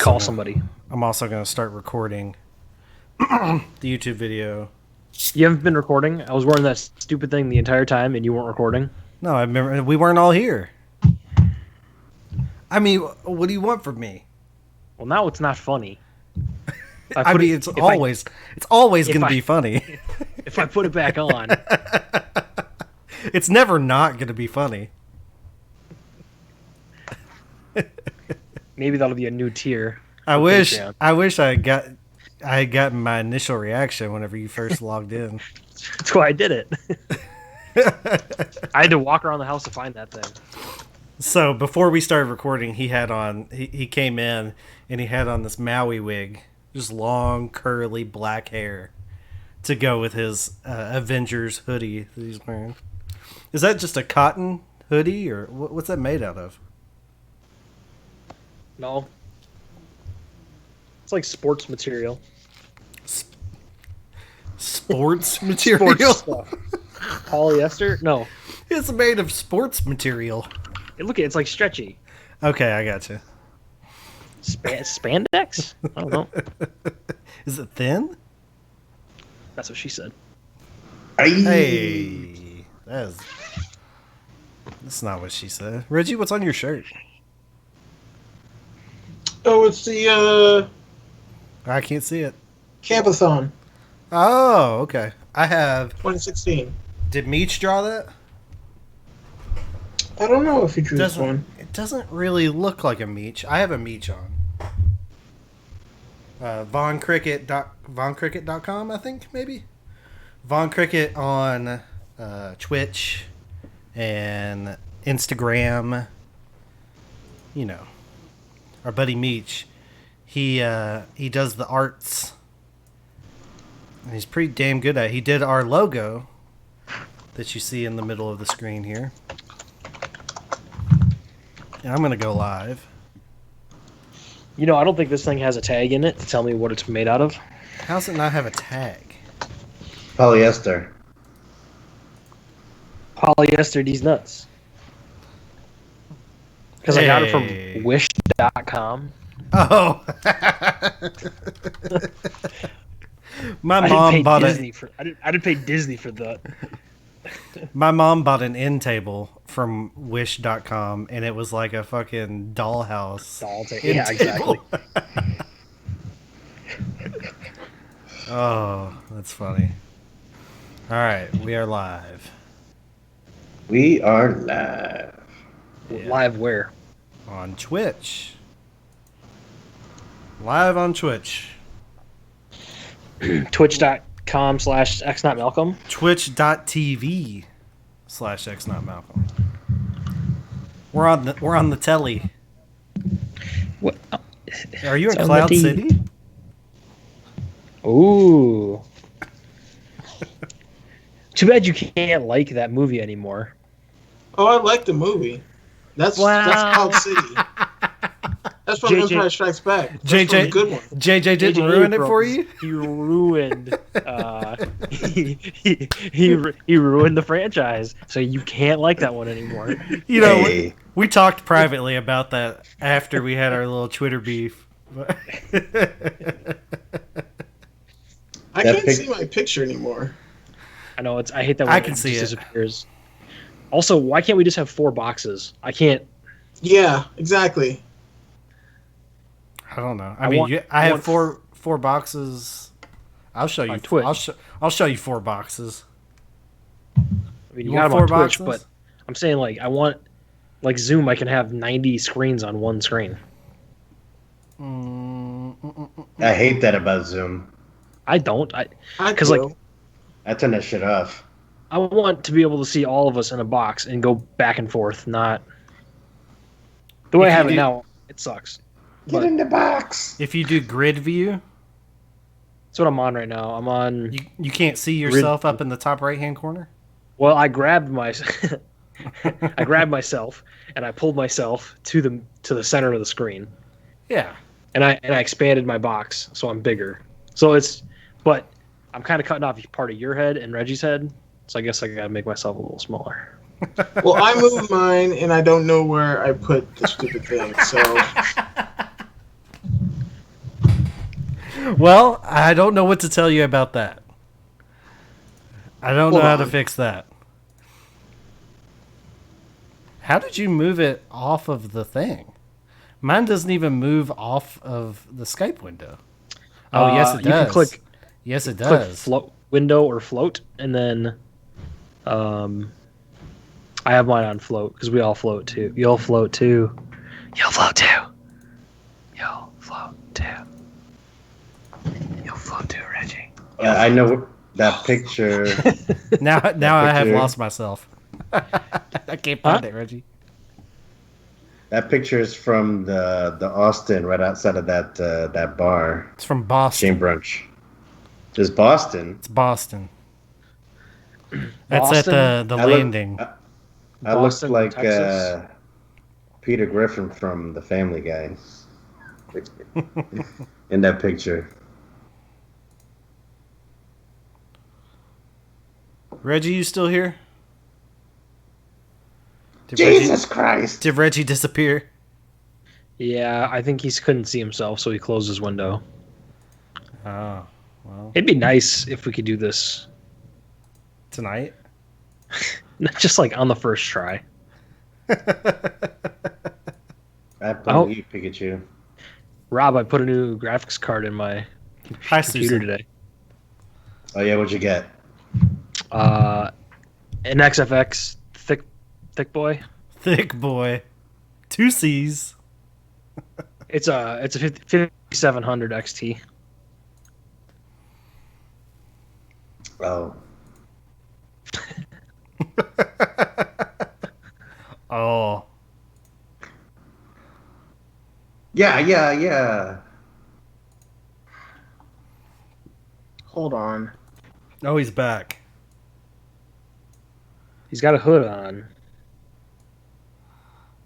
call somebody. I'm also going to start recording the YouTube video. You haven't been recording? I was wearing that stupid thing the entire time, and you weren't recording. No, I remember we weren't all here. I mean, what do you want from me? Well, now it's not funny. It's always going to be funny. If I put it back on, it's never not going to be funny. Maybe that'll be a new tier. I wish I had gotten my initial reaction whenever you first logged in. That's why I did it. I had to walk around the house to find that thing. So before we started recording, he came in and he had on this Maui wig, just long curly black hair, to go with his Avengers hoodie that he's wearing. Is that just a cotton hoodie, or what's that made out of? No. It's like sports material. Sports material? Sports stuff. Polyester? No. It's made of sports material. Look, it's like stretchy. Okay, I got you. Spandex? I don't know. Is it thin? That's what she said. Hey, that's not what she said. Reggie, what's on your shirt? Oh, it's the I can't see it. Campathon Oh, okay. I have. 2016. Did Meech draw that? I don't know if he drew this one. It doesn't really look like a Meech. I have a Meech on. VonCricket.com, I think, maybe? Von Cricket on Twitch and Instagram. You know. Our buddy Meech. He does the arts. And he's pretty damn good at it. He did our logo that you see in the middle of the screen here. And I'm going to go live. You know, I don't think this thing has a tag in it to tell me what it's made out of. How does it not have a tag? Polyester. Polyester these nuts. Because I got it from wish.com. Oh. My mom bought Disney I didn't pay Disney for that. My mom bought an end table from wish.com and it was like a fucking dollhouse. Yeah, exactly. Oh, that's funny. All right, we are live. We are live. Yeah. Live where? On Twitch. Live on Twitch. Twitch.com/xnotmalcolm. Twitch.tv/xnotmalcolm. We're on the telly. What? Are you in Cloud City? Ooh. Too bad you can't like that movie anymore. Oh, I like the movie. That's Cloud City. That's from Empire Strikes Back. That's JJ, a good one. JJ didn't ruin it for you? He ruined. He ruined the franchise, so you can't like that one anymore. You know, we talked privately about that after we had our little Twitter beef. I can't see my picture anymore. I know I hate that when I can see it disappears. Also, why can't we just have 4 boxes? I can't. Yeah, exactly. I don't know. I have four boxes. I'll show you. On Twitch. I'll show you 4 boxes. I mean, you got them on Twitch, but I'm saying I want Zoom. I can have 90 screens on one screen. I hate that about Zoom. I don't. Because I turn that shit off. I want to be able to see all of us in a box and go back and forth. Not the way I have it now. It sucks. Get in the box. If you do grid view, that's what I'm on right now. I'm on. You can't see yourself up in the top right hand corner. Well, I grabbed myself and I pulled myself to the center of the screen. Yeah. And I expanded my box so I'm bigger. But I'm kind of cutting off part of your head and Reggie's head, so I guess I gotta make myself a little smaller. Well, I moved mine and I don't know where I put the stupid thing. So Well, I don't know what to tell you about that. I don't know Hold how to on. fix that. How did you move it off of the thing? Mine doesn't even move off of the Skype window. Oh, yes, it does. You can Yes, it click does. float window or float, and then I have mine on float because we all float too. You'll float too. You'll float too. You'll float too. You'll float too, Reggie. I know that picture. Now I have picture. lost myself. I can't find it, Reggie. That picture is from the Austin, right outside of that bar. It's from Boston. Shane Brunch. It's Boston. It's Boston. That's at the I look- landing. I look Boston, like Texas. Peter Griffin from The Family Guy in that picture. Reggie, you still here? Did Jesus Christ! Did Reggie disappear? Yeah, I think he couldn't see himself, so he closed his window. Oh, well, It'd be nice if we could do this, tonight. not just like on the first try. I believe Pikachu. Rob, I put a new graphics card in my Hi, computer Susan. today. Oh yeah, what'd you get? An XFX thick boy. Thick boy. 2 C's. It's a 5700 XT. Oh, Oh. yeah. Hold on. Oh, he's back. He's got a hood on.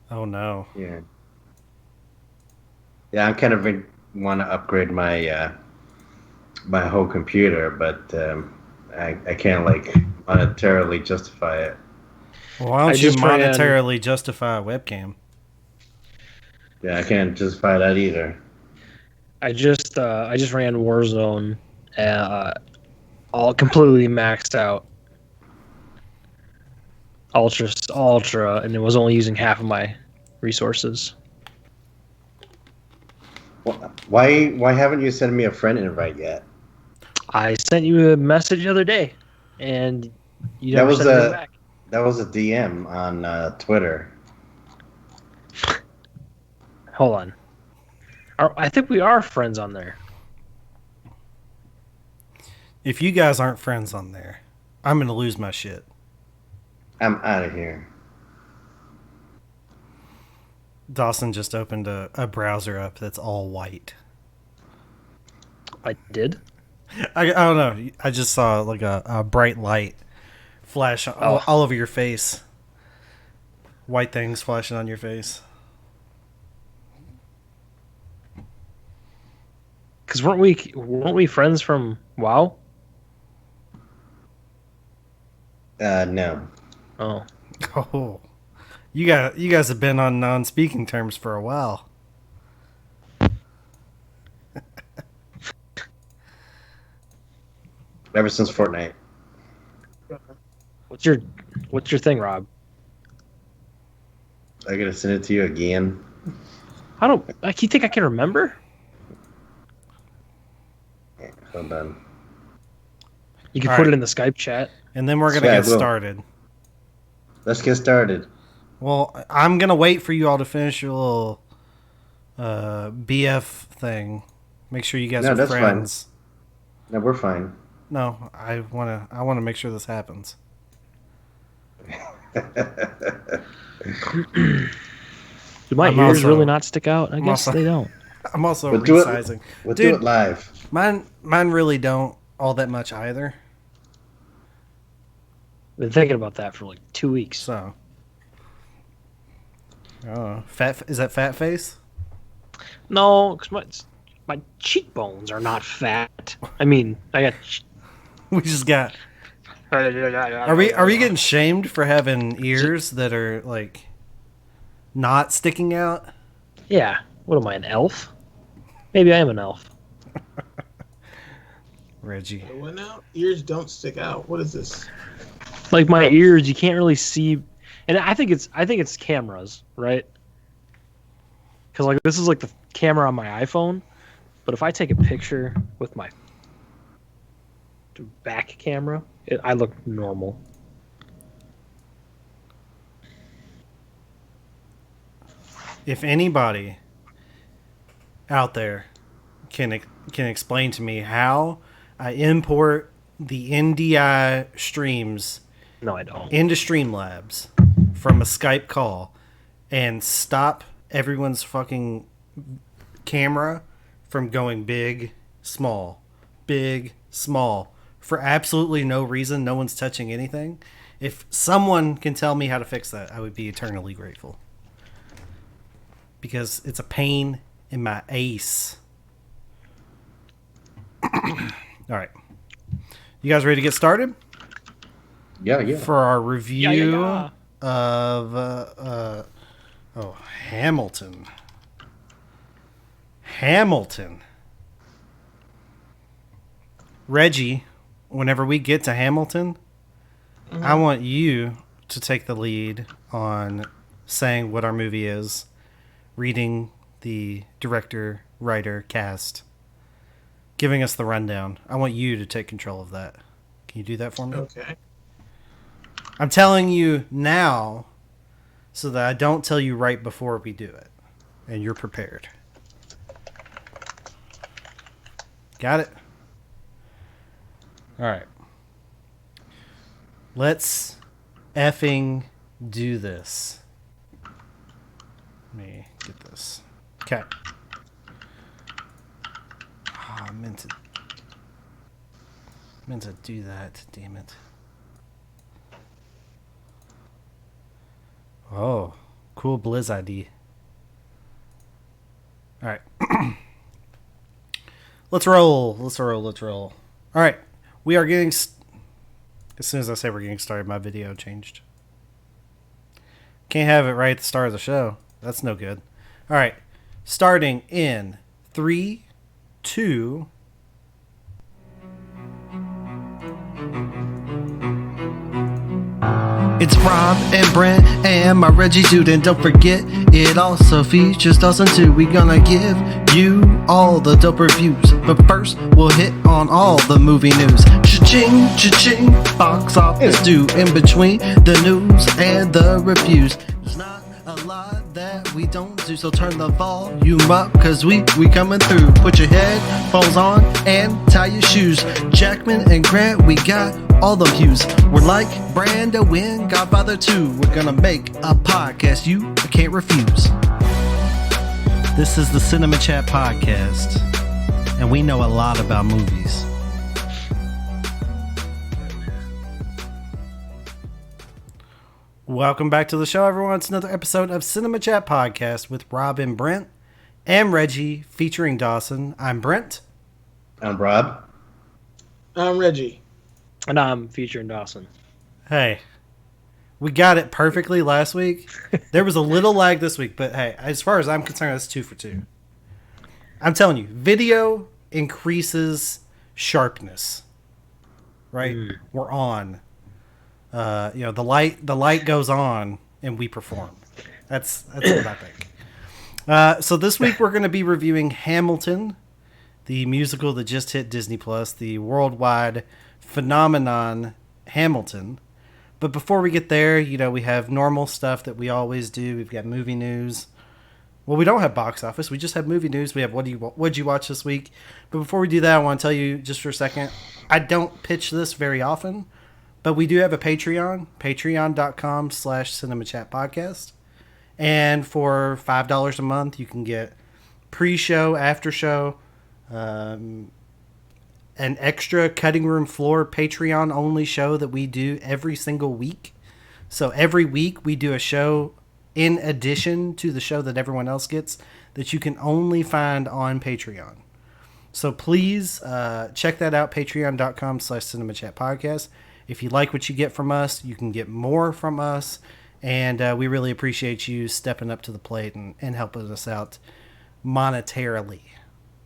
Oh, no. Yeah. Yeah, I'm kind of want to upgrade my my whole computer, but I can't like monetarily justify it. Well, why don't I you just ran- monetarily justify a webcam? Yeah, I can't justify that either. I just ran Warzone, all completely maxed out, ultra, and it was only using half of my resources. Why haven't you sent me a friend invite yet? I sent you a message the other day, and you never was sent anything back. That was a DM on Twitter. Hold on. I think we are friends on there. If you guys aren't friends on there, I'm going to lose my shit. I'm out of here. Dawson just opened a browser up that's all white. I did. I don't know. I just saw like a bright light flash all over your face. White things flashing on your face. Because weren't we friends from WoW? No. Oh, Oh, you guys have been on non-speaking terms for a while. Ever since Fortnite. what's your thing, Rob? I gotta send it to you again. I don't. You think I can remember? Yeah, hold on. You can All put right. it in the Skype chat. And then we're gonna Yeah, I get will. started. Let's get started. Well, I'm gonna wait for you all to finish your little BF thing. Make sure you guys No, are that's fine. friends. No, we're fine. No, I wanna make sure this happens. Do my I'm ears also- really not stick out? I I'm guess also- they don't. I'm also We'll do it. resizing. We'll Dude. do it live. Mine really don't all that much either. Been thinking about that for like 2 weeks. So, fat is that fat face? No, because my cheekbones are not fat. I mean, I got. We just got. Are we getting shamed for having ears that are like not sticking out? Yeah. What am I, an elf? Maybe I am an elf. Reggie. What now? Ears don't stick out. What is this? Like my ears, you can't really see, and I think it's cameras, right? Because like this is like the camera on my iPhone, but if I take a picture with my back camera, I look normal. If anybody out there can explain to me how I import the NDI streams No, I don't. into Streamlabs from a Skype call and stop everyone's fucking camera from going big, small for absolutely no reason, no one's touching anything. If someone can tell me how to fix that, I would be eternally grateful. Because it's a pain in my ace. All right. You guys ready to get started? Yeah. For our review Yeah. of Hamilton. Hamilton. Reggie, whenever we get to Hamilton, I want you to take the lead on saying what our movie is, reading the director, writer, cast, giving us the rundown. I want you to take control of that. Can you do that for me? Okay. I'm telling you now so that I don't tell you right before we do it. And you're prepared. Got it? All right. Let's effing do this. Let me get this. Okay. Oh, I meant to do that. Damn it. Oh, cool Blizz ID. All right. Let's roll. All right. We are getting... As soon as I say we're getting started, my video changed. Can't have it right at the start of the show. That's no good. All right. Starting in 3, 2... It's Rob and Brent and my Reggie dude, and don't forget it also features Dawson too. We gonna give you all the dope reviews, but first we'll hit on all the movie news. Cha-ching, cha-ching, box office due in between the news and the reviews. There's not a lot that we don't do, so turn the volume up, cause we coming through. Put your headphones on and tie your shoes. Jackman and Grant, we got all the views. We're like Brando Wynn, Godfather 2. We're gonna make a podcast you can't refuse. This is the Cinema Chat Podcast, and we know a lot about movies. Welcome back to the show, everyone. It's another episode of Cinema Chat Podcast with Rob and Brent and Reggie, featuring Dawson. I'm Brent. I'm Rob. I'm Reggie. And I'm featuring Dawson. Hey, we got it perfectly last week. There was a little lag this week, but hey, as far as I'm concerned, that's 2 for 2. I'm telling you, video increases sharpness. Right? We're on. The light goes on and we perform. That's what I think. So this week we're going to be reviewing Hamilton, the musical that just hit Disney Plus, the worldwide phenomenon Hamilton. But before we get there, we have normal stuff that we always do. We've got movie news. Well, we don't have box office. We just have movie news. We have what'd you watch this week? But before we do that, I want to tell you just for a second, I don't pitch this very often, but we do have a Patreon, patreon.com/cinemachatpodcast. And for $5 a month, you can get pre-show, after show, an extra cutting room floor Patreon only show that we do every single week. So every week we do a show in addition to the show that everyone else gets that you can only find on Patreon. So please check that out, patreon.com/cinemachatpodcast. If you like what you get from us, you can get more from us. And we really appreciate you stepping up to the plate and helping us out monetarily.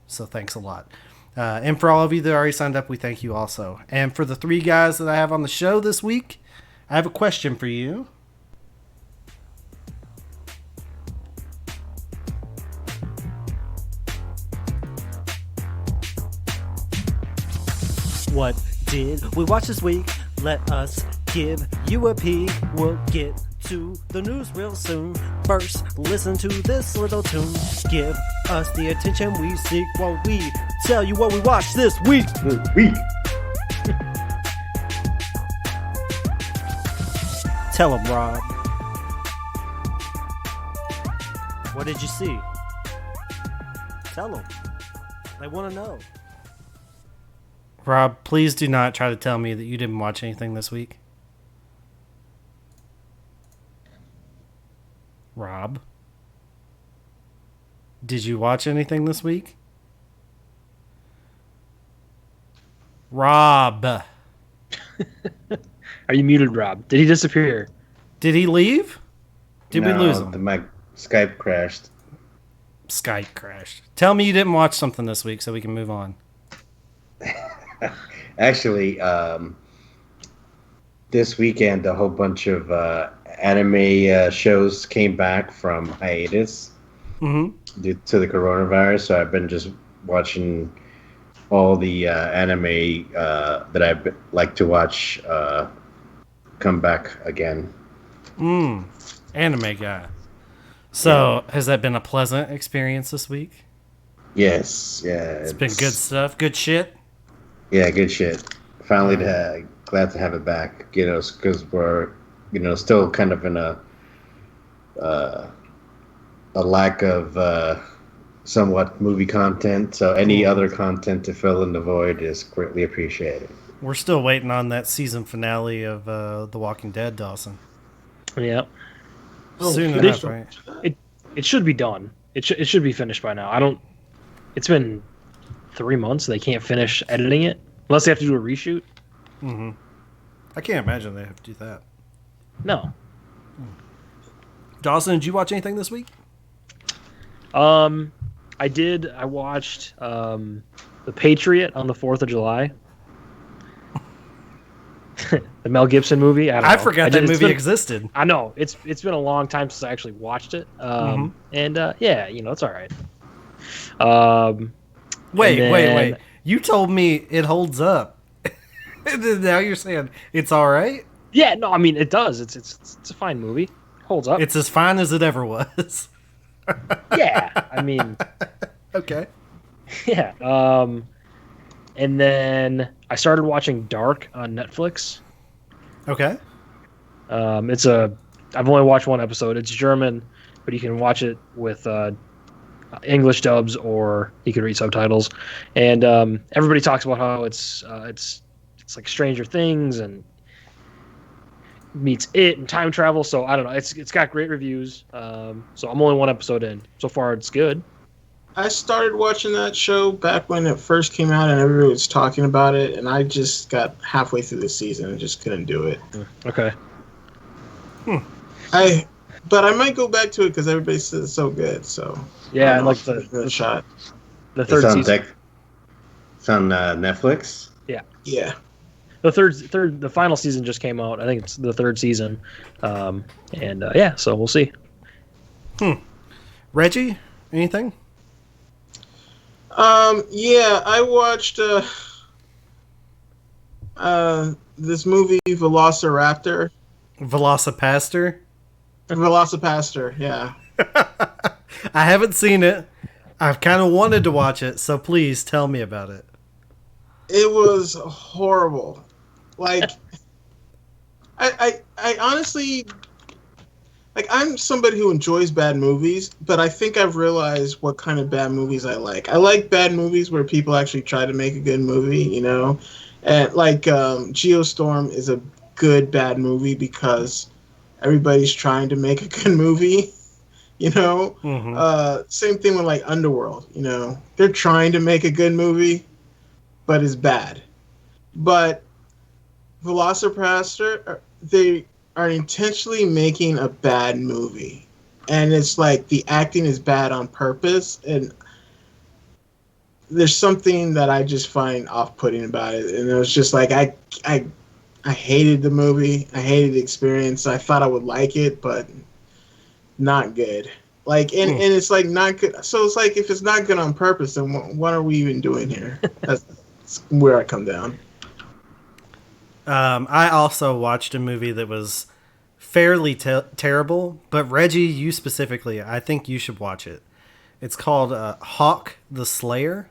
So thanks a lot. And for all of you that already signed up, we thank you also. And for the 3 guys that I have on the show this week, I have a question for you. What did we watch this week? Let us give you a peek. We'll get to the news real soon. First, listen to this little tune. Give us the attention we seek while we tell you what we watched this week. Tell them, Rob. What did you see? Tell them. They want to know. Rob, please do not try to tell me that you didn't watch anything this week. Rob, did you watch anything this week? Rob. Are you muted, Rob? Did he disappear? Did he leave? Did we lose him? My Skype crashed. Skype crashed. Tell me you didn't watch something this week so we can move on. Actually, this weekend a whole bunch of anime shows came back from hiatus due to the coronavirus. So I've been just watching all the anime that I like to watch come back again. Anime guy. So has that been a pleasant experience this week? Yes, yeah. It's been good stuff, good shit. Yeah, good shit. Finally, glad to have it back. You know, because we're, still kind of in a lack of somewhat movie content. So any other content to fill in the void is greatly appreciated. We're still waiting on that season finale of The Walking Dead, Dawson. Yeah. Soon enough, right? It should be done. It should be finished by now. It's been 3 months. They can't finish editing it unless they have to do a reshoot. Mm-hmm. I can't imagine they have to do that. No. Dawson, did you watch anything this week? I did. I watched The Patriot on the 4th of July. The Mel Gibson movie. I forgot that movie existed. I know. It's been a long time since I actually watched it. And yeah, it's all right. Wait. You told me it holds up. And now you're saying it's all right? Yeah, no, I mean it does. It's a fine movie. It holds up. It's as fine as it ever was. Yeah, I mean. Okay. Yeah. And then I started watching Dark on Netflix. Okay. I've only watched one episode. It's German, but you can watch it with English dubs, or you can read subtitles. And everybody talks about how it's like Stranger Things and meets it and time travel. So I don't know. It's got great reviews. So I'm only one episode in. So far, it's good. I started watching that show back when it first came out, and everybody was talking about it, and I just got halfway through the season and just couldn't do it. Okay. But I might go back to it because everybody says it's so good. So yeah, like the shot. The third season. It's on Netflix. Yeah. The final season just came out. I think it's the 3rd season. Yeah, so we'll see. Reggie, anything? Yeah, I watched this movie Velociraptor. Velocipaster? Velocipaster, yeah. I haven't seen it. I've kind of wanted to watch it, so please tell me about it. It was horrible. Like, I honestly, like, I'm somebody who enjoys bad movies, but I think I've realized what kind of bad movies I like. I like bad movies where people actually try to make a good movie, And, like, Geostorm is a good bad movie because everybody's trying to make a good movie, Same thing with, like, Underworld, They're trying to make a good movie, but it's bad. But Velocipaster, they are intentionally making a bad movie, and it's like the acting is bad on purpose. And there's something that I just find off-putting about it, and it was just like I hated the movie. I hated the experience. I thought I would like it, but not good. Like, and it's like not good. So it's like if it's not good on purpose, then what are we even doing here? That's where I come down. I also watched a movie that was fairly terrible, but Reggie, you specifically, I think you should watch it. It's called Hawk the Slayer.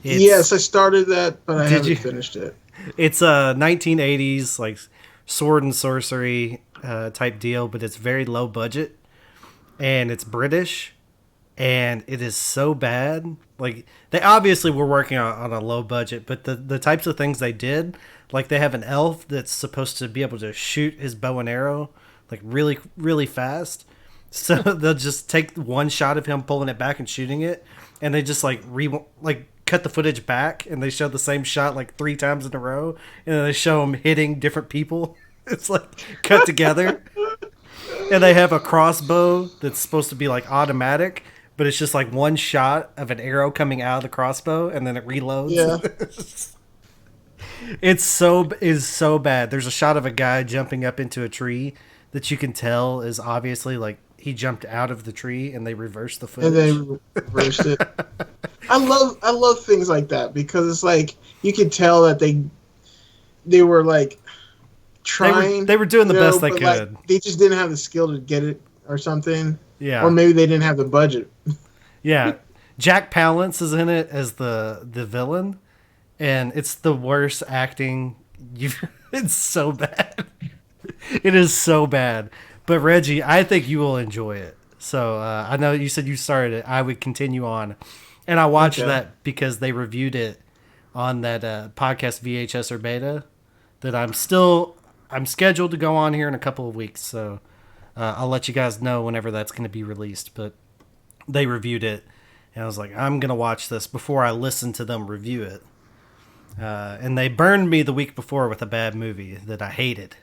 Yes, I started that, but I haven't finished it. It's a 1980s like sword and sorcery type deal, but it's very low budget, and it's British, and it is so bad. Like, they obviously were working on a low budget, but the types of things they did, like they have an elf that's supposed to be able to shoot his bow and arrow like really, really fast. So they'll just take one shot of him pulling it back and shooting it, and they just like cut the footage back, and they show the same shot like 3 times in a row, and then they show him hitting different people. It's like cut together. And they have a crossbow that's supposed to be like automatic, but it's just like one shot of an arrow coming out of the crossbow, and then it reloads. Yeah. It's so bad. There's a shot of a guy jumping up into a tree that you can tell is obviously like he jumped out of the tree, and they reversed the footage. And they reversed it. I love things like that, because it's like you can tell that they were like trying. They were doing the best they could. Like, they just didn't have the skill to get it or something. Yeah. Or maybe they didn't have the budget. Yeah. Jack Palance is in it as the villain, and it's the worst acting. It's so bad. It is so bad. But Reggie, I think you will enjoy it. So I know you said you started it. I would continue on. And I watched that because they reviewed it on that podcast VHS or beta that I'm scheduled to go on here in a couple of weeks. So I'll let you guys know whenever that's going to be released. But they reviewed it, and I was like, I'm going to watch this before I listen to them review it. And they burned me the week before with a bad movie that I hated.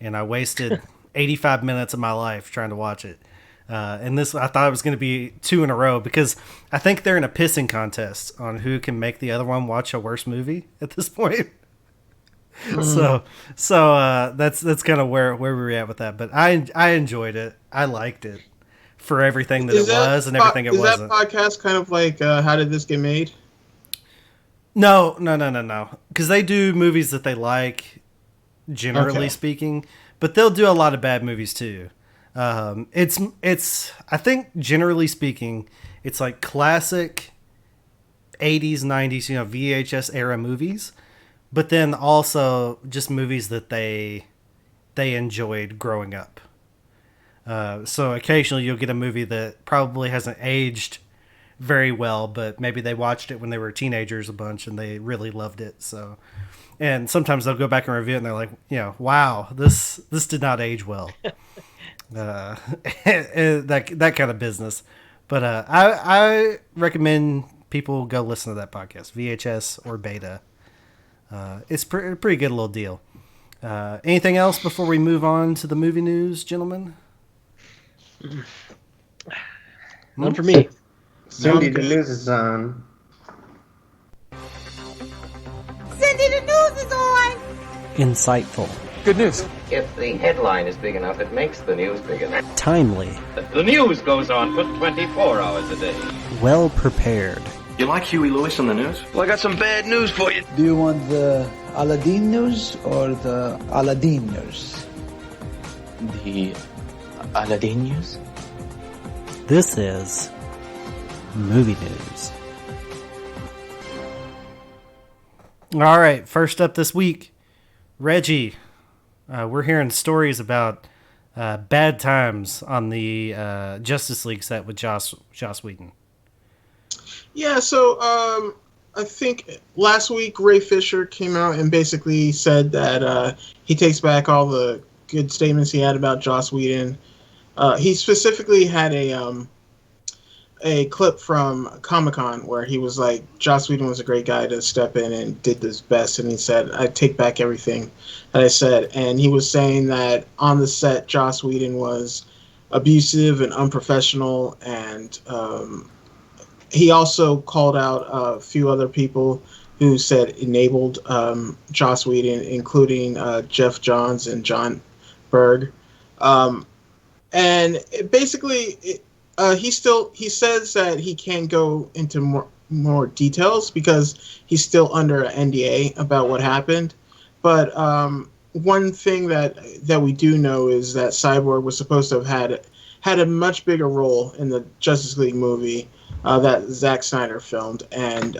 And I wasted 85 minutes of my life trying to watch it. And this, I thought it was going to be 2 in a row, because I think they're in a pissing contest on who can make the other one watch a worse movie at this point. So that's kind of where we were at with that. But I enjoyed it. I liked it for everything that it was and everything it wasn't. Is that podcast kind of like How Did This Get Made? No. Because they do movies that they like, generally speaking, but they'll do a lot of bad movies too. It's I think generally speaking, it's like classic 80s, 90s, VHS era movies, but then also just movies that they enjoyed growing up. So occasionally you'll get a movie that probably hasn't aged very well, but maybe they watched it when they were teenagers a bunch and they really loved it. So, and sometimes they'll go back and review it and they're like, wow, this did not age well. That kind of business. But I recommend people go listen to that podcast, VHS or beta. It's a pretty good little deal. Anything else before we move on to the movie news, gentlemen? None for me. Cindy, the news is on. Cindy, the news is on. Insightful. Good news. If the headline is big enough, it makes the news big enough. Timely. The news goes on for 24 hours a day. Well prepared. You like Huey Lewis on the news? Well, I got some bad news for you. Do you want the Aladdin news or the Aladdin news? The Aladdin news? This is movie news. All right, first up this week, Reggie. We're hearing stories about bad times on the Justice League set with Joss Whedon. Yeah, so I think last week Ray Fisher came out and basically said that he takes back all the good statements he had about Joss Whedon. He specifically had a clip from Comic-Con where he was like, Joss Whedon was a great guy to step in and did his best, and he said, I take back everything that I said. And he was saying that on the set, Joss Whedon was abusive and unprofessional and he also called out a few other people who said enabled Joss Whedon, including Jeff Johns and John Berg. And he says that he can't go into more details because he's still under an NDA about what happened. But one thing that we do know is that Cyborg was supposed to have had a much bigger role in the Justice League movie that Zack Snyder filmed, and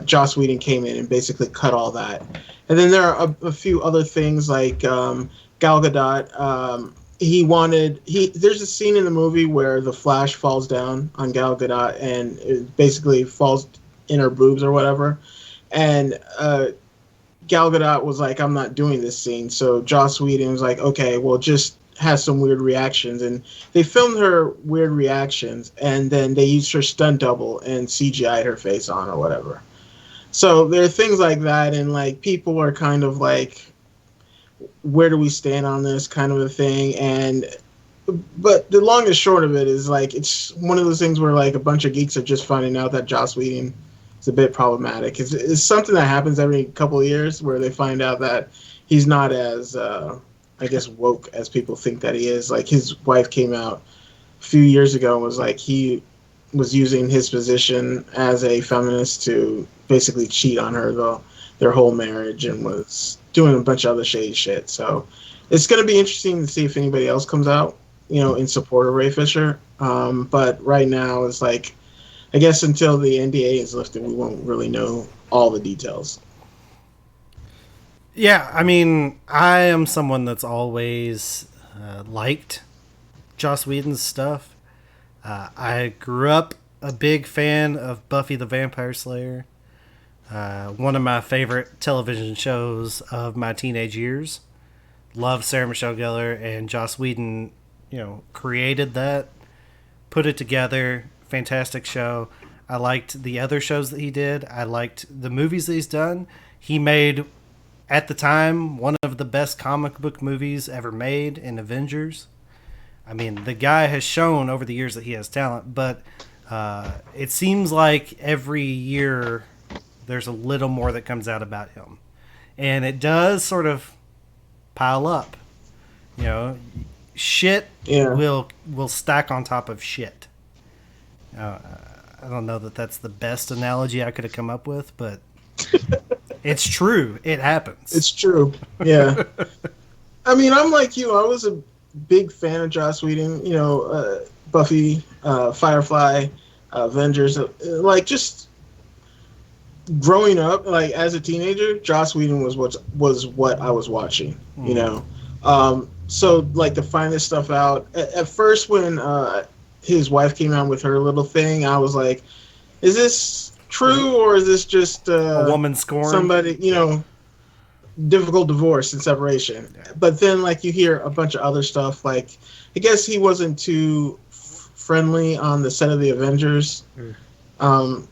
Joss Whedon came in and basically cut all that. And then there are a few other things like Gal Gadot. There's a scene in the movie where the Flash falls down on Gal Gadot and it basically falls in her boobs or whatever. And Gal Gadot was like, I'm not doing this scene. So Joss Whedon was like, okay, well, just has some weird reactions. And they filmed her weird reactions, and then they used her stunt double and CGI'd her face on or whatever. So there are things like that, and like people are kind of like, where do we stand on this kind of a thing? But the long and short of it is like, it's one of those things where like a bunch of geeks are just finding out that Joss Whedon is a bit problematic. It's something that happens every couple of years where they find out that he's not as, I guess, woke as people think that he is. Like his wife came out a few years ago and was like, he was using his position as a feminist to basically cheat on her their whole marriage, and was doing a bunch of other shady shit. So it's going to be interesting to see if anybody else comes out, in support of Ray Fisher. But right now it's like, I guess until the NDA is lifted, we won't really know all the details. Yeah, I mean, I am someone that's always liked Joss Whedon's stuff. I grew up a big fan of Buffy the Vampire Slayer. One of my favorite television shows of my teenage years. Love Sarah Michelle Gellar, and Joss Whedon, created that, put it together. Fantastic show. I liked the other shows that he did. I liked the movies that he's done. He made, at the time, one of the best comic book movies ever made in Avengers. I mean, the guy has shown over the years that he has talent, but it seems like every year there's a little more that comes out about him. And it does sort of pile up. Shit will stack on top of shit. I don't know that that's the best analogy I could have come up with, but it's true. It happens. It's true. Yeah. I mean, I'm like you. I was a big fan of Joss Whedon. Buffy, Firefly, Avengers. Like, just growing up, like as a teenager, Joss Whedon was what I was watching. So like to find this stuff out at first when his wife came out with her little thing, I was like, is this true or is this just a woman scorn? Somebody, difficult divorce and separation. Yeah. But then like you hear a bunch of other stuff, like I guess he wasn't too friendly on the set of the Avengers.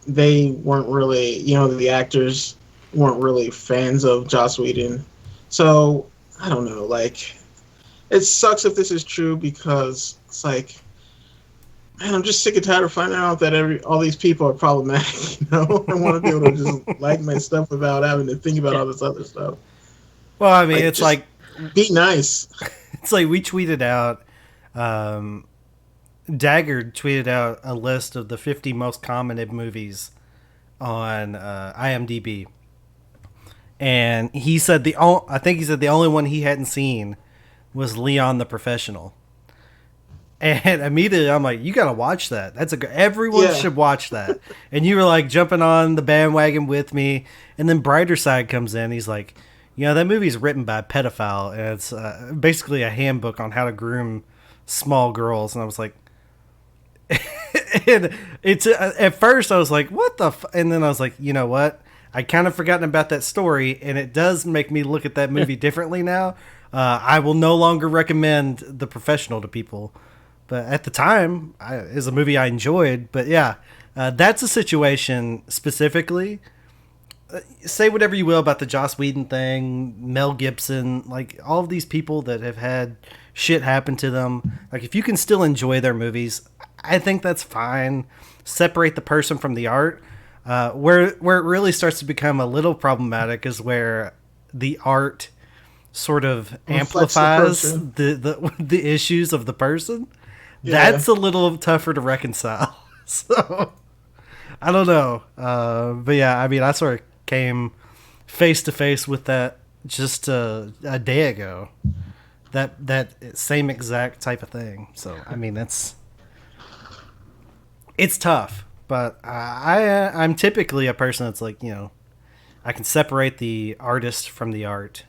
They weren't really, the actors weren't really fans of Joss Whedon. So I don't know, like it sucks if this is true, because it's like, man, I'm just sick and tired of finding out that all these people are problematic. I want to be able to just like my stuff without having to think about all this other stuff. Well, I mean, it's like, be nice. It's like we tweeted out, Dagger tweeted out a list of the 50 most commented movies on IMDb, and he said I think he said the only one he hadn't seen was Leon the Professional. And immediately I'm like, you got to watch that. Everyone should watch that. And you were like jumping on the bandwagon with me. And then Brighter Side comes in. He's like, that movie's written by a pedophile. And it's basically a handbook on how to groom small girls. And I was like, and it's at first I was like, what the and then I was like, you know what? I kind of forgotten about that story. And it does make me look at that movie differently now. I will no longer recommend The Professional to people. But at the time, it was a movie I enjoyed. But yeah, that's a situation specifically. Say whatever you will about the Joss Whedon thing, Mel Gibson, like all of these people that have had shit happen to them. Like if you can still enjoy their movies, I think that's fine. Separate the person from the art. Where it really starts to become a little problematic is where the art sort of amplifies the issues of the person. Yeah. That's a little tougher to reconcile. So I don't know. But yeah, I mean, I sort of came face to face with that just a day ago. That same exact type of thing. So I mean, it's tough. But I'm typically a person that's like, I can separate the artist from the art.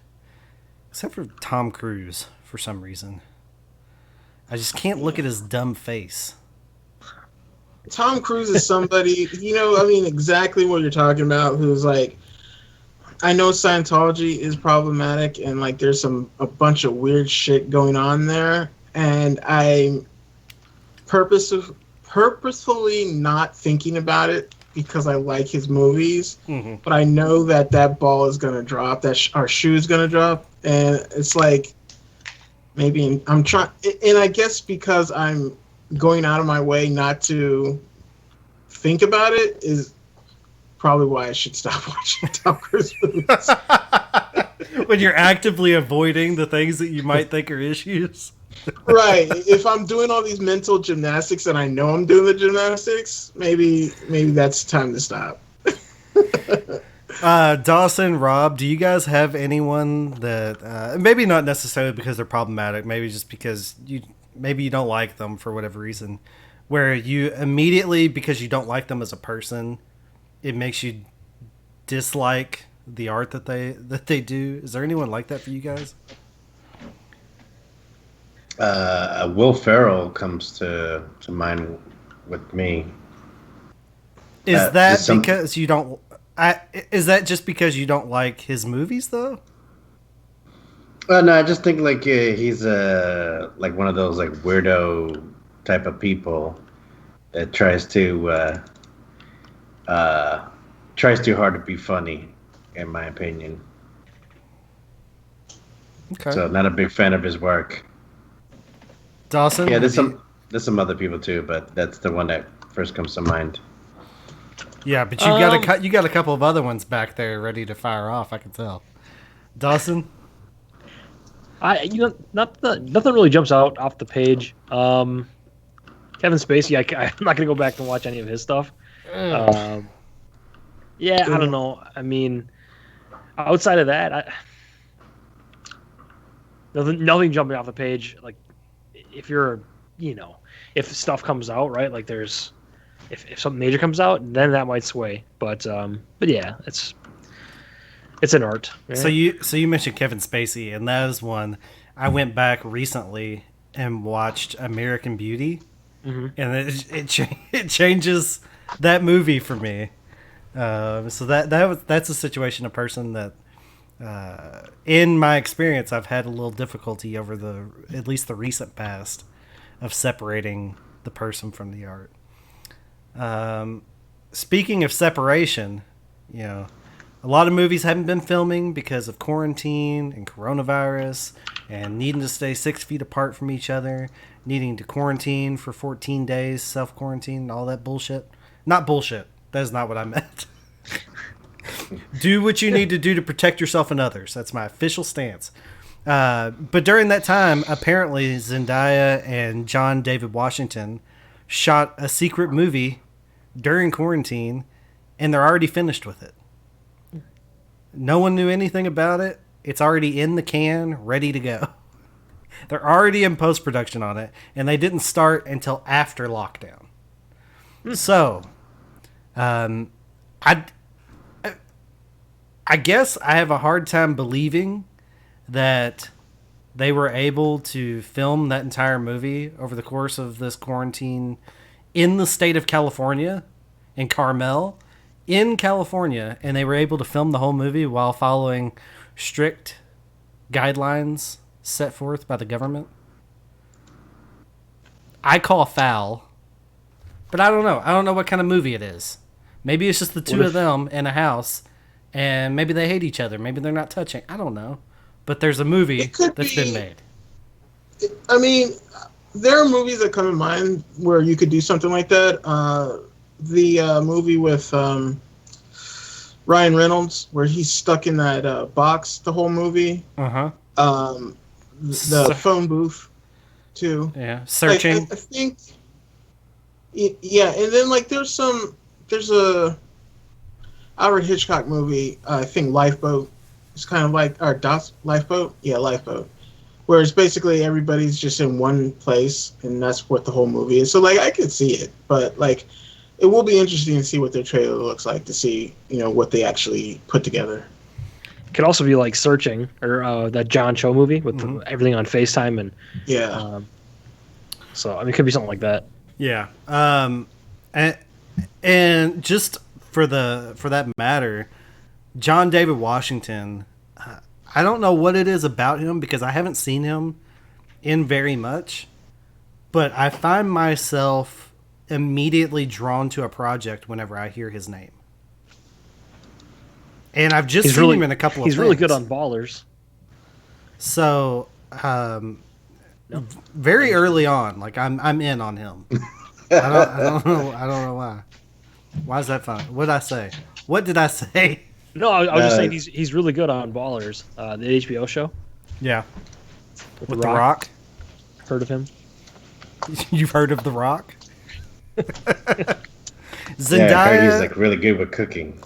Except for Tom Cruise, for some reason. I just can't look at his dumb face. Tom Cruise is somebody, exactly what you're talking about, who's like, I know Scientology is problematic and like there's a bunch of weird shit going on there, and I'm purposefully not thinking about it because I like his movies, but I know that ball is going to drop, our shoe is going to drop, and it's like, maybe I'm trying, and I guess because I'm going out of my way not to think about it is probably why I should stop watching Tom Cruise movies. When you're actively avoiding the things that you might think are issues. Right. If I'm doing all these mental gymnastics and I know I'm doing the gymnastics, maybe that's time to stop. Dawson, Rob, do you guys have anyone that maybe not necessarily because they're problematic, maybe just because you don't like them for whatever reason, where you immediately, because you don't like them as a person, it makes you dislike the art that they do? Is there anyone like that for you guys? Will Ferrell comes to mind with me. Is that because you don't? Is that just because you don't like his movies, though? No, I just think like he's like one of those like weirdo type of people that tries too hard to be funny, in my opinion. Okay. So not a big fan of his work. Dawson? Yeah, there's some other people too, but that's the one that first comes to mind. Yeah, but you got a couple of other ones back there ready to fire off. I can tell. Dawson, nothing really jumps out off the page. Kevin Spacey, I'm not gonna go back and watch any of his stuff. I don't know. I mean, outside of that, nothing jumping off the page. Like, if you're, if stuff comes out, right? Like, if something major comes out, then that might sway. But yeah, it's an art. Right? So you mentioned Kevin Spacey, and that is one I went back recently and watched American Beauty, and it changes that movie for me. So that's a situation, a person that, in my experience, I've had a little difficulty over at least the recent past of separating the person from the art. Speaking of separation, a lot of movies haven't been filming because of quarantine and coronavirus and needing to stay 6 feet apart from each other, needing to quarantine for 14 days, self-quarantine, all that bullshit. Not bullshit. That is not what I meant. Do what you need to do to protect yourself and others. That's my official stance. But during that time, apparently Zendaya and John David Washington shot a secret movie during quarantine, and they're already finished with it. No one knew anything about it. It's already in the can, ready to go. They're already in post-production on it, and they didn't start until after lockdown. So, I guess I have a hard time believing that they were able to film that entire movie over the course of this quarantine in the state of California, in Carmel, in California, and they were able to film the whole movie while following strict guidelines set forth by the government. I call foul, but I don't know. I don't know what kind of movie it is. Maybe it's just the two of them in a house, and maybe they hate each other. Maybe they're not touching. I don't know. But there's a movie that's been made. I mean, there are movies that come in mind where you could do something like that. The movie with Ryan Reynolds, where he's stuck in that box the whole movie. The phone booth, too. Yeah, searching. I think. Yeah, and then like there's a Alfred Hitchcock movie. I think Lifeboat. It's kind of like Lifeboat. Yeah, Lifeboat. Where it's basically everybody's just in one place, and that's what the whole movie is. So like I could see it, but like it will be interesting to see what their trailer looks like, to see what they actually put together. It could also be like Searching, or that John Cho movie with everything on FaceTime and yeah. So I mean, it could be something like that. Yeah. And just for that matter, John David Washington. I don't know what it is about him because I haven't seen him in very much, but I find myself immediately drawn to a project whenever I hear his name. And I've just seen him in a couple of things. He's really good on Ballers. So, very early on, like I'm in on him. I don't know why. Why is that fun? What did I say? What did I say? No, I was just saying he's really good on Ballers, the HBO show. Yeah. With The Rock. Heard of him? You've heard of The Rock? Zendaya. Yeah, I heard he's like really good with cooking.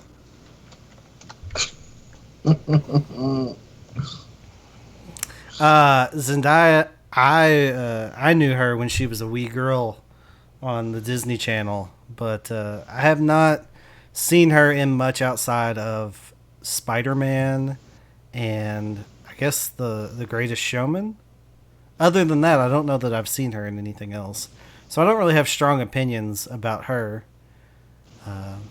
Zendaya, I knew her when she was a wee girl on the Disney Channel, but I have not seen her in much outside of Spider-Man and I guess the Greatest Showman. Other than that, I don't know that I've seen her in anything else. So I don't really have strong opinions about her.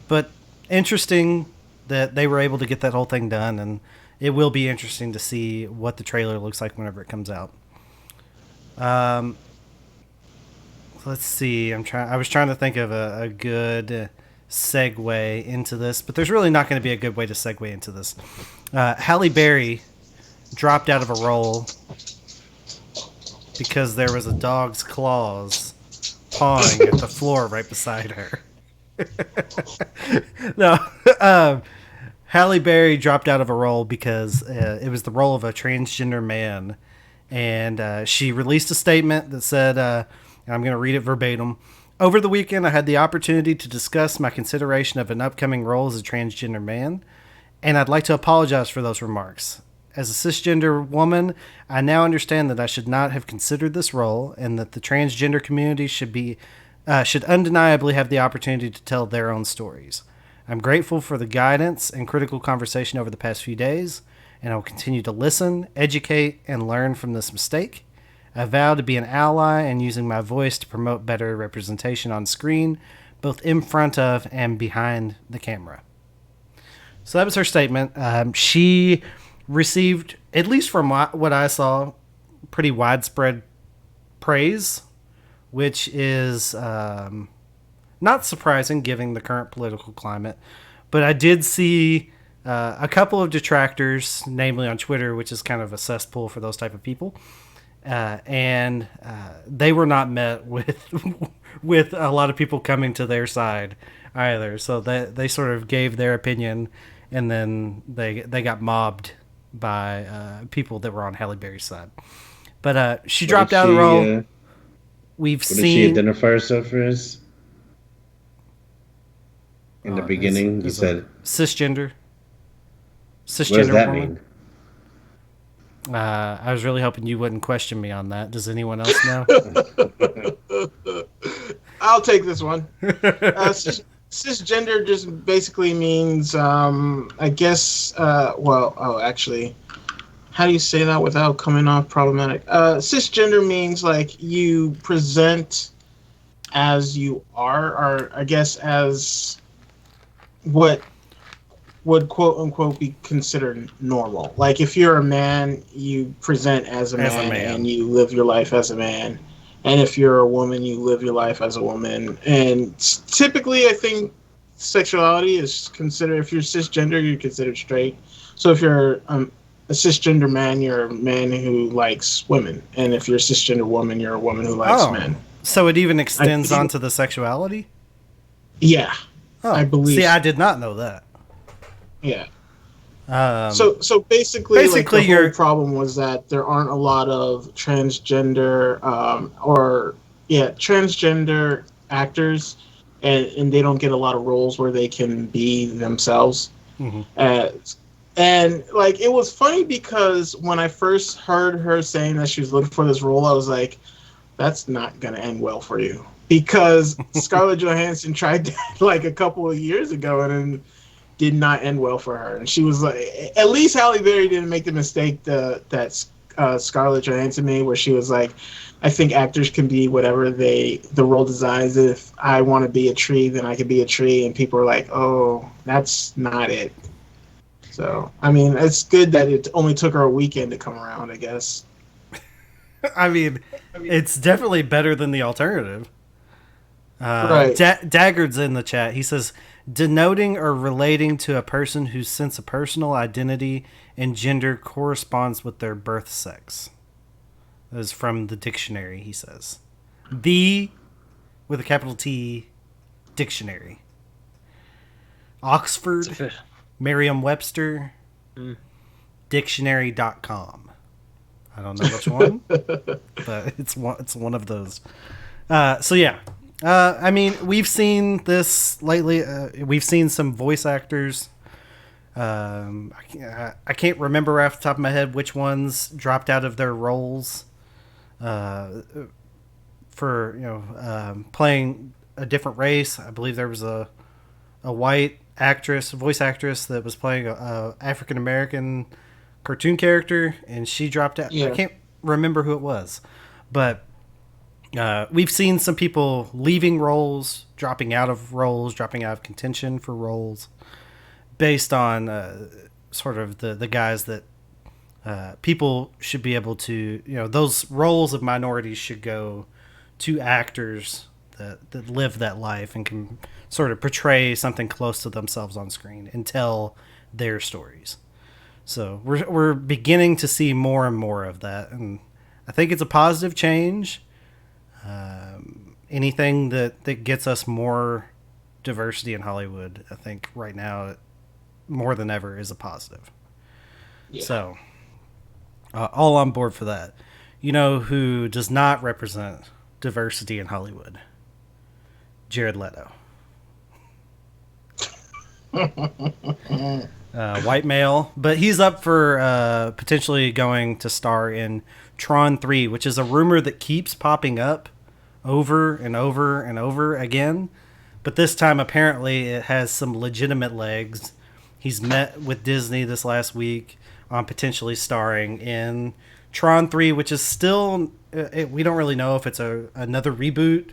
But interesting that they were able to get that whole thing done, and it will be interesting to see what the trailer looks like whenever it comes out. Let's see. I was trying to think of a good segue into this, but there's really not going to be a good way to segue into this. Halle Berry dropped out of a role because there was a dog's claws pawing at the floor right beside her. No, Halle Berry dropped out of a role because it was the role of a transgender man, and she released a statement that said, and I'm going to read it verbatim. Over the weekend, I had the opportunity to discuss my consideration of an upcoming role as a transgender man, and I'd like to apologize for those remarks. As a cisgender woman, I now understand that I should not have considered this role, and that the transgender community should undeniably have the opportunity to tell their own stories. I'm grateful for the guidance and critical conversation over the past few days, and I will continue to listen, educate, and learn from this mistake. I vow to be an ally and using my voice to promote better representation on screen, both in front of and behind the camera. So that was her statement. She received, at least from what I saw, pretty widespread praise, which is not surprising given the current political climate. But I did see a couple of detractors, namely on Twitter, which is kind of a cesspool for those type of people. And they were not met with a lot of people coming to their side either. So they sort of gave their opinion, and then they got mobbed by people that were on Halle Berry's side. But she dropped out of the role. We've seen. Did she identify herself as? In the beginning, you said cisgender. What does that woman. mean? I was really hoping you wouldn't question me on that. Does anyone else know? I'll take this one. Cisgender just basically means, I guess, actually, how do you say that without coming off problematic? Cisgender means like you present as you are, or I guess as what would quote unquote be considered normal. Like if you're a man, you present as a man and you live your life as a man. And if you're a woman, you live your life as a woman. And typically, I think sexuality is considered, if you're cisgender, you're considered straight. So if you're a cisgender man, you're a man who likes women, and if you're a cisgender woman, you're a woman who likes men. So it even extends onto the sexuality? Yeah, I believe. See, I did not know that. Yeah. So basically like, the whole problem was that there aren't a lot of transgender transgender actors, and they don't get a lot of roles where they can be themselves. Mm-hmm. And like, it was funny because when I first heard her saying that she was looking for this role, I was like, that's not gonna end well for you, because Scarlett Johansson tried that like a couple of years ago and then did not end well for her. And she was like, at least Halle Berry didn't make the mistake that Scarlett Johansson made, where she was like, I think actors can be whatever the role designs. If I want to be a tree, then I can be a tree. And people are like, oh, that's not it. So, I mean, it's good that it only took her a weekend to come around, I guess. I mean, it's definitely better than the alternative. Right. Daggard's in the chat. He says, denoting or relating to a person whose sense of personal identity and gender corresponds with their birth sex. That is from the dictionary, he says. The, with a capital T, dictionary. Oxford, Merriam-Webster, dictionary.com. I don't know which one, but it's one of those. So yeah. I mean, we've seen this lately. We've seen some voice actors. I can't remember off the top of my head which ones dropped out of their roles for playing a different race. I believe there was a white voice actress that was playing a African American cartoon character, and she dropped out. Yeah. I can't remember who it was, but we've seen some people leaving roles, dropping out of contention for roles, based on sort of the guys that people should be able to, those roles of minorities should go to actors that live that life and can sort of portray something close to themselves on screen and tell their stories. So we're beginning to see more and more of that, and I think it's a positive change. Anything that gets us more diversity in Hollywood, I think right now, more than ever, is a positive. Yeah. So, all on board for that. You know who does not represent diversity in Hollywood? Jared Leto. White male, but he's up for potentially going to star in Tron 3, which is a rumor that keeps popping up over and over and over again. But this time, apparently, it has some legitimate legs. He's met with Disney this last week on potentially starring in Tron 3, which is still... we don't really know if it's another reboot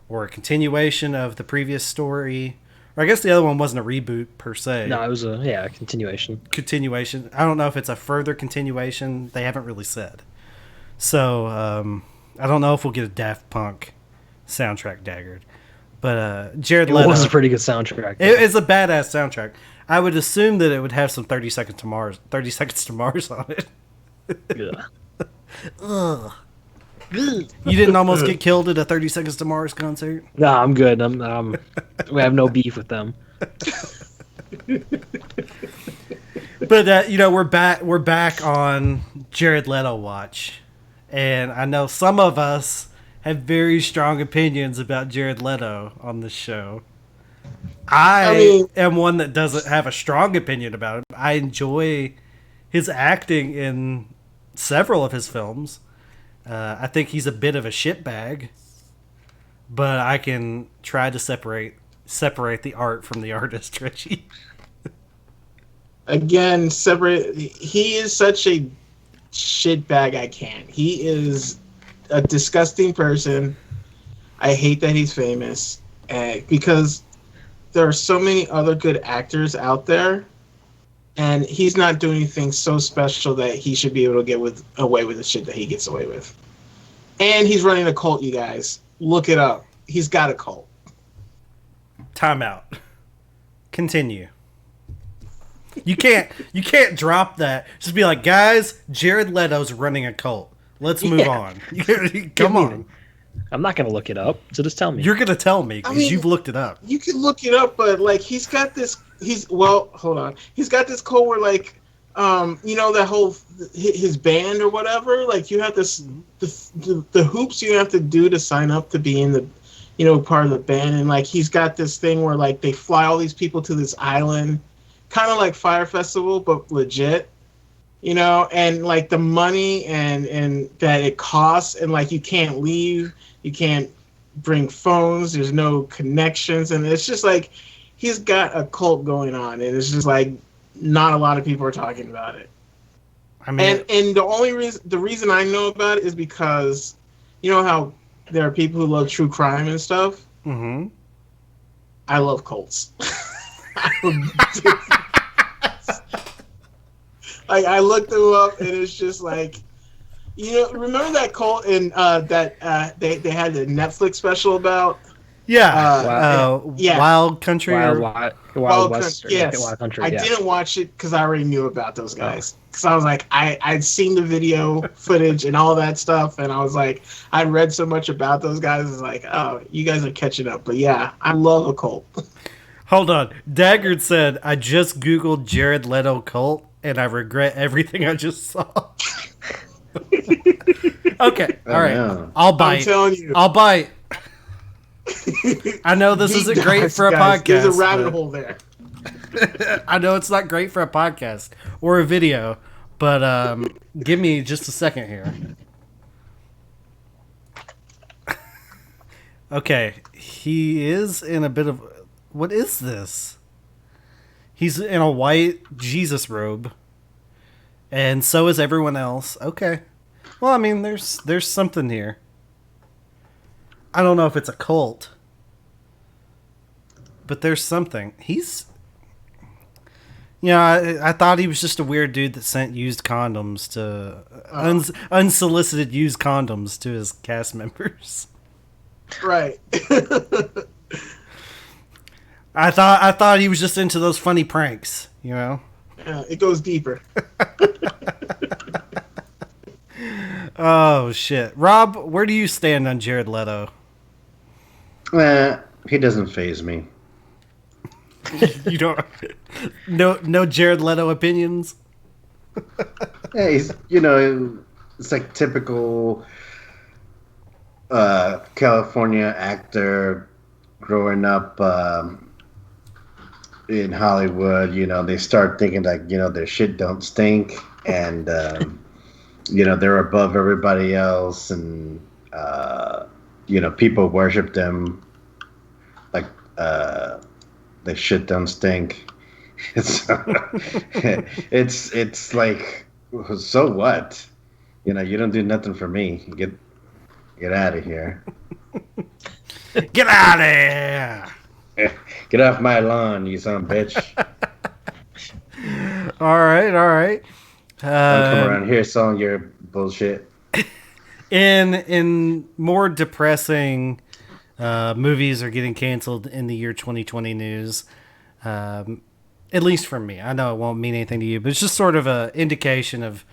or a continuation of the previous story. Or I guess the other one wasn't a reboot per se. No, it was a continuation. Continuation. I don't know if it's a further continuation. They haven't really said. So, I don't know if we'll get a Daft Punk soundtrack, Daggard. But Jared Leto... It was a pretty good soundtrack. It's a badass soundtrack. I would assume that it would have some 30 Seconds to Mars on it. Yeah. Ugh. You didn't almost get killed at a 30 Seconds to Mars concert? No, I'm good. We have no beef with them. But we're back on Jared Leto watch, and I know some of us have very strong opinions about Jared Leto on this show. I am one that doesn't have a strong opinion about him. I enjoy his acting in several of his films. I think he's a bit of a shitbag, but I can try to separate the art from the artist, Reggie. Again, he is such a shitbag. I can't. He is a disgusting person. I hate that he's famous, because there are so many other good actors out there, and he's not doing anything so special that he should be able to get away with the shit that he gets away with. And he's running a cult, you guys. Look it up. He's got a cult. Time out. Continue. You can't drop that. Just be like, guys, Jared Leto's running a cult. Let's move on. Come on. I'm not gonna look it up, so just tell me. You're gonna tell me because you've looked it up. You can look it up, but like he's got this. Hold on. He's got this code where like, that whole his band or whatever. Like you have this the hoops you have to do to sign up to be in the, part of the band, and like he's got this thing where like they fly all these people to this island, kind of like Fire Festival, but legit. And like the money and that it costs, and like you can't leave, you can't bring phones, there's no connections, and it's just like he's got a cult going on, and it's just like not a lot of people are talking about it. I mean, and the reason I know about it is because you know how there are people who love true crime and stuff. Mm-hmm. I love cults. Like I looked them up, and it's just like, remember that cult in that they had the Netflix special about? Yeah, yeah. Wild Country, Wild West, yes. Wild Country. I didn't watch it because I already knew about those guys. Because I was like, I'd seen the video footage and all that stuff, and I was like, I read so much about those guys. It's like, oh, you guys are catching up. But yeah, I love a cult. Hold on, Daggard said, I just googled Jared Leto cult, and I regret everything I just saw. Okay, all right, no. I'll bite. I'm telling you, I'll bite. I know this isn't great for a podcast. There's a rabbit hole there. I know it's not great for a podcast or a video, but give me just a second here. Okay, he is in a bit of... What is this? He's in a white Jesus robe, and so is everyone else. Okay. Well, I mean, there's something here. I don't know if it's a cult, but there's something. He's... I thought he was just a weird dude that sent used condoms to... unsolicited used condoms to his cast members. Right. I thought he was just into those funny pranks, Yeah, it goes deeper. Oh, shit. Rob, where do you stand on Jared Leto? He doesn't faze me. You don't... No Jared Leto opinions? Yeah, he's, it's like typical California actor growing up in Hollywood. They start thinking like, their shit don't stink, and they're above everybody else, and people worship them like their shit don't stink. It's like, so what? You don't do nothing for me. Get out of here. Get out of here! Get off my lawn, you son of a bitch. All right. Don't come around here selling your bullshit. In more depressing movies are getting canceled in the year 2020 news. At least for me. I know it won't mean anything to you, but it's just sort of an indication of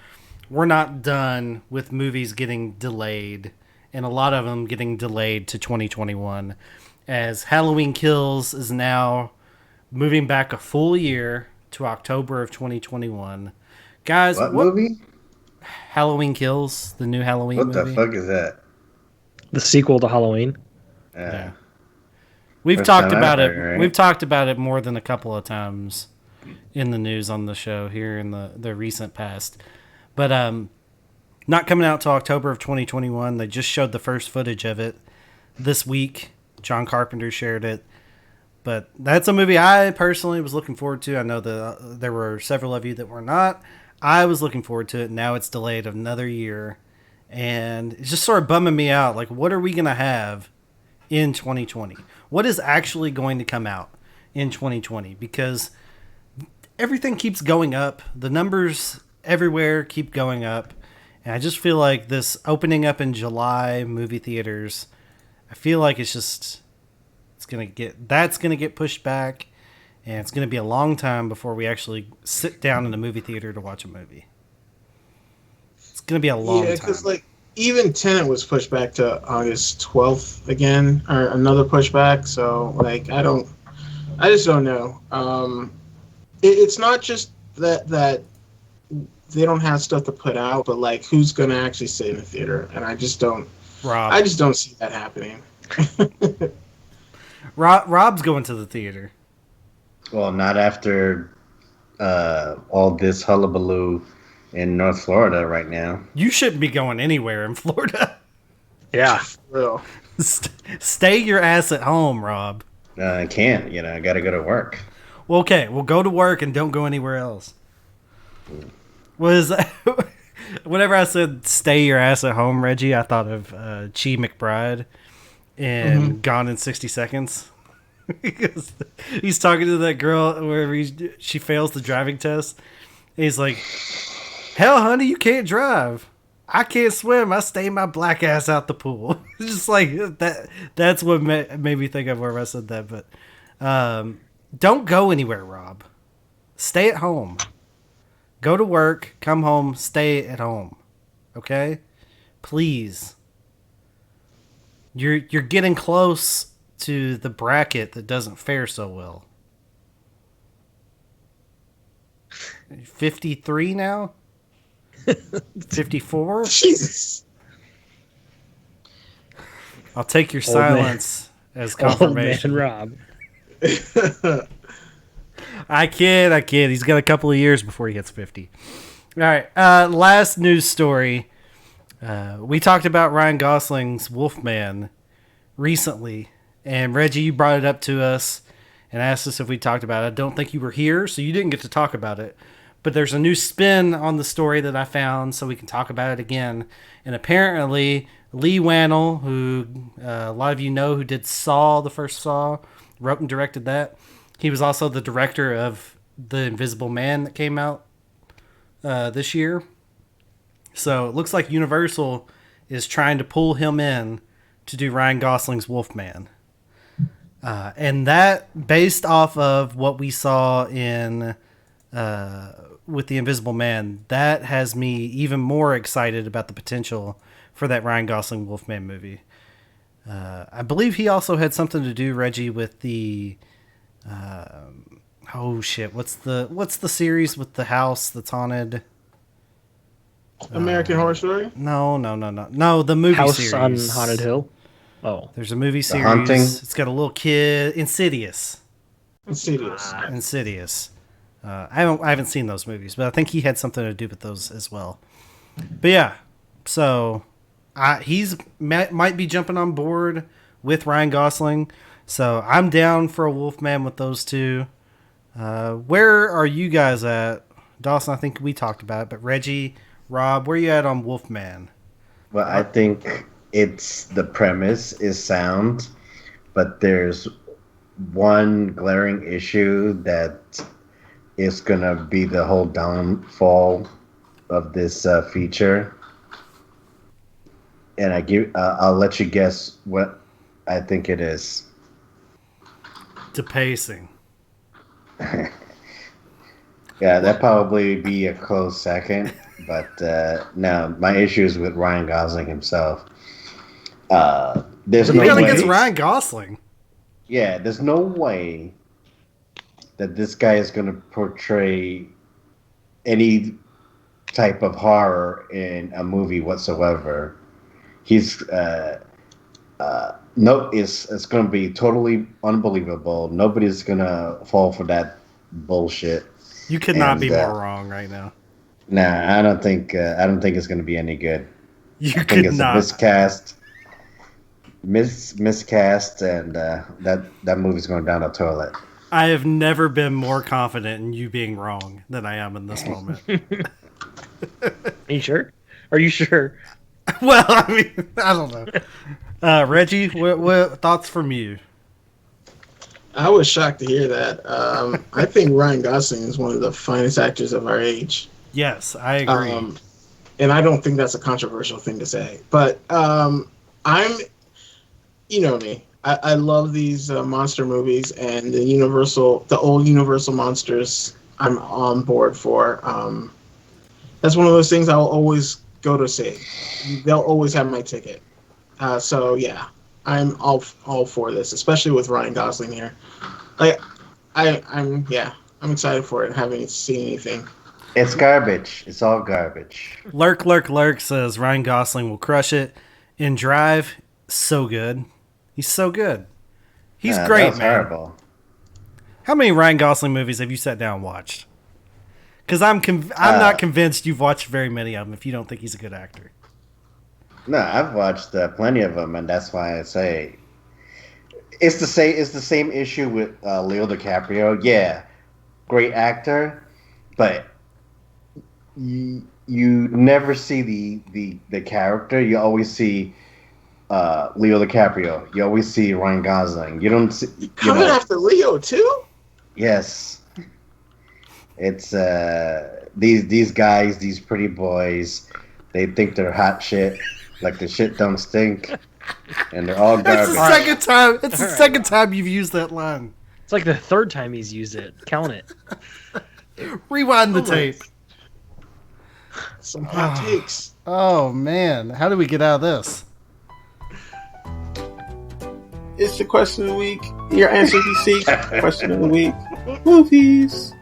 we're not done with movies getting delayed, and a lot of them getting delayed to 2021, as Halloween Kills is now moving back a full year to October of 2021. Guys, what movie? Halloween Kills, the new Halloween movie. What the fuck is that? The sequel to Halloween. Yeah. We've talked about it. Right? We've talked about it more than a couple of times in the news on the show here in the recent past. But not coming out till October of 2021. They just showed the first footage of it this week. John Carpenter shared it. But that's a movie I personally was looking forward to. I know there were several of you that were not. I was looking forward to it. Now it's delayed another year. And it's just sort of bumming me out. Like, what are we going to have in 2020? What is actually going to come out in 2020? Because everything keeps going up. The numbers everywhere keep going up. And I just feel like this opening up in July movie theaters, I feel like that's going to get pushed back. and it's going to be a long time before we actually sit down in a movie theater to watch a movie. It's going to be a long time. Yeah, because like even Tenet was pushed back to August 12th again, or another pushback. So like I just don't know. It's not just that they don't have stuff to put out, but like who's going to actually sit in the theater? And I just don't see that happening. Rob's going to the theater. Well, not after all this hullabaloo in North Florida right now. You shouldn't be going anywhere in Florida. Yeah. Real. Stay your ass at home, Rob. I can't. I got to go to work. Well, okay. Well, go to work and don't go anywhere else. Whenever I said stay your ass at home, Reggie, I thought of Chi McBride in Gone in 60 Seconds. Because he's talking to that girl where she fails the driving test. He's like, hell, honey, you can't drive. I can't swim. I stay my black ass out the pool. Just like that. That's what made me think of where I said that. But don't go anywhere, Rob. Stay at home. Go to work, come home, stay at home. Okay? Please. You're getting close to the bracket that doesn't fare so well. 53 now? 54? Jesus. I'll take your silence as confirmation. Old man Rob. I kid. He's got a couple of years before he hits 50. All right. Last news story. We talked about Ryan Gosling's Wolfman recently, and Reggie, you brought it up to us and asked us if we talked about it. I don't think you were here, so you didn't get to talk about it. But there's a new spin on the story that I found, so we can talk about it again. And apparently, Lee Wannell, who a lot of you know, who did Saw, the first Saw, wrote and directed that. He was also the director of The Invisible Man that came out this year. So it looks like Universal is trying to pull him in to do Ryan Gosling's Wolfman. And that, based off of what we saw in with The Invisible Man, that has me even more excited about the potential for that Ryan Gosling Wolfman movie. I believe he also had something to do, Reggie, with the... what's the series with the house that's haunted? American Horror Story? No, the movie House series on Haunted Hill. Oh, there's a movie series. Haunting? It's got a little kid. Insidious. I haven't seen those movies, but I think he had something to do with those as well. But yeah, so he's might be jumping on board with Ryan Gosling. So I'm down for a Wolfman with those two. Where are you guys at? Dawson, I think we talked about it, but Reggie, Rob, where are you at on Wolfman? Well, I think the premise is sound, but there's one glaring issue that is going to be the whole downfall of this feature. And I'll let you guess what I think it is. The pacing. Yeah, that'd probably be a close second. But no, my issue is with Ryan Gosling himself. There's no way against Ryan Gosling. Yeah, there's no way that this guy is going to portray any type of horror in a movie whatsoever. He's it's going to be totally unbelievable. Nobody's going to fall for that bullshit. You could not be more wrong right now. Nah, I don't think it's going to be any good. I think it's not. Miscast, and that movie's going down the toilet. I have never been more confident in you being wrong than I am in this moment. Are you sure? Are you sure? Well, I mean, I don't know. Reggie, what thoughts from you? I was shocked to hear that. I think Ryan Gosling is one of the finest actors of our age. Yes, I agree. And I don't think that's a controversial thing to say. But you know me. I love these monster movies, and the old Universal monsters. I'm on board for. That's one of those things I'll always go to see. They'll always have my ticket. So yeah, I'm all for this, especially with Ryan Gosling here. Like, I'm excited for it. Haven't seen anything. It's garbage. It's all garbage. Lurk says Ryan Gosling will crush it. In Drive, so good. He's so good. He's great, that was man. Horrible. How many Ryan Gosling movies have you sat down and watched? Because I'm not convinced you've watched very many of them if you don't think he's a good actor. No, I've watched plenty of them, and that's why I say it's the same issue with Leo DiCaprio. Yeah, great actor, but you never see the character. You always see Leo DiCaprio. You always see Ryan Gosling. You don't see coming after Leo too. Yes, it's these guys, these pretty boys. They think they're hot shit, like the shit don't stink, and they're all garbage. That's the second time. It's the second time you've used that line. It's like the third time he's used it. Count it. Rewind the tape. Some hot takes. Oh man, how do we get out of this? It's the question of the week. Your answer you seek. Question of the week. Movies.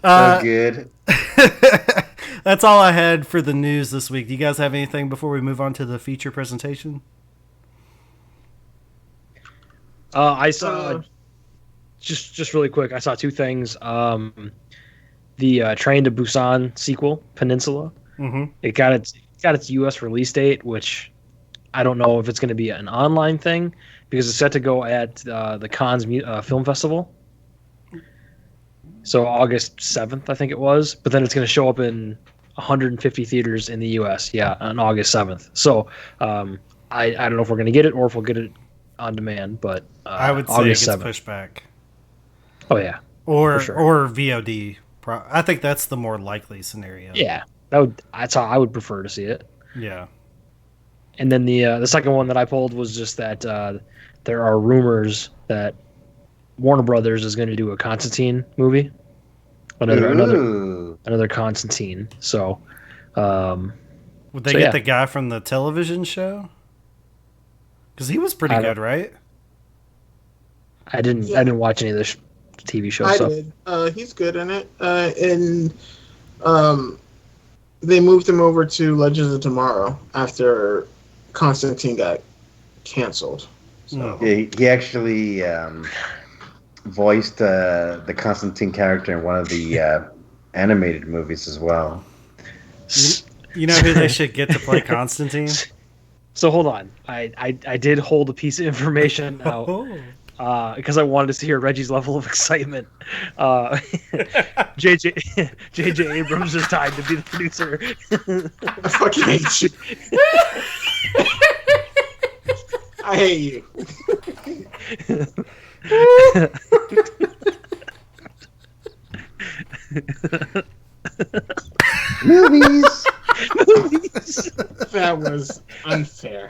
So good. That's all I had for the news this week. Do you guys have anything before we move on to the feature presentation? I saw just really quick. I saw two things. The Train to Busan sequel, Peninsula. Mm-hmm. It got its U.S. release date, which I don't know if it's going to be an online thing because it's set to go at the Cannes Film Festival. So August 7th, I think it was. But then it's going to show up in 150 theaters in the U.S. Yeah, on August 7th. So I don't know if we're going to get it or if we'll get it on demand. But I would say August it gets 7th. pushed back. Oh yeah, or sure. or VOD. I think that's the more likely scenario. Yeah, that's how I would prefer to see it. Yeah. And then the second one that I pulled was just that there are rumors that Warner Brothers is going to do a Constantine movie, another Constantine. So, would they get the guy from the television show? Because he was pretty good, right? I didn't watch any of the TV show stuff. Did. He's good in it, and they moved him over to Legends of Tomorrow after Constantine got canceled. So. Yeah, he actually voiced the Constantine character in one of the animated movies as well. You know who they should get to play Constantine? So hold on, I did hold a piece of information out because I wanted to hear Reggie's level of excitement. JJ Abrams is tied to be the producer. I fucking hate you. I hate you. Movies. That was unfair.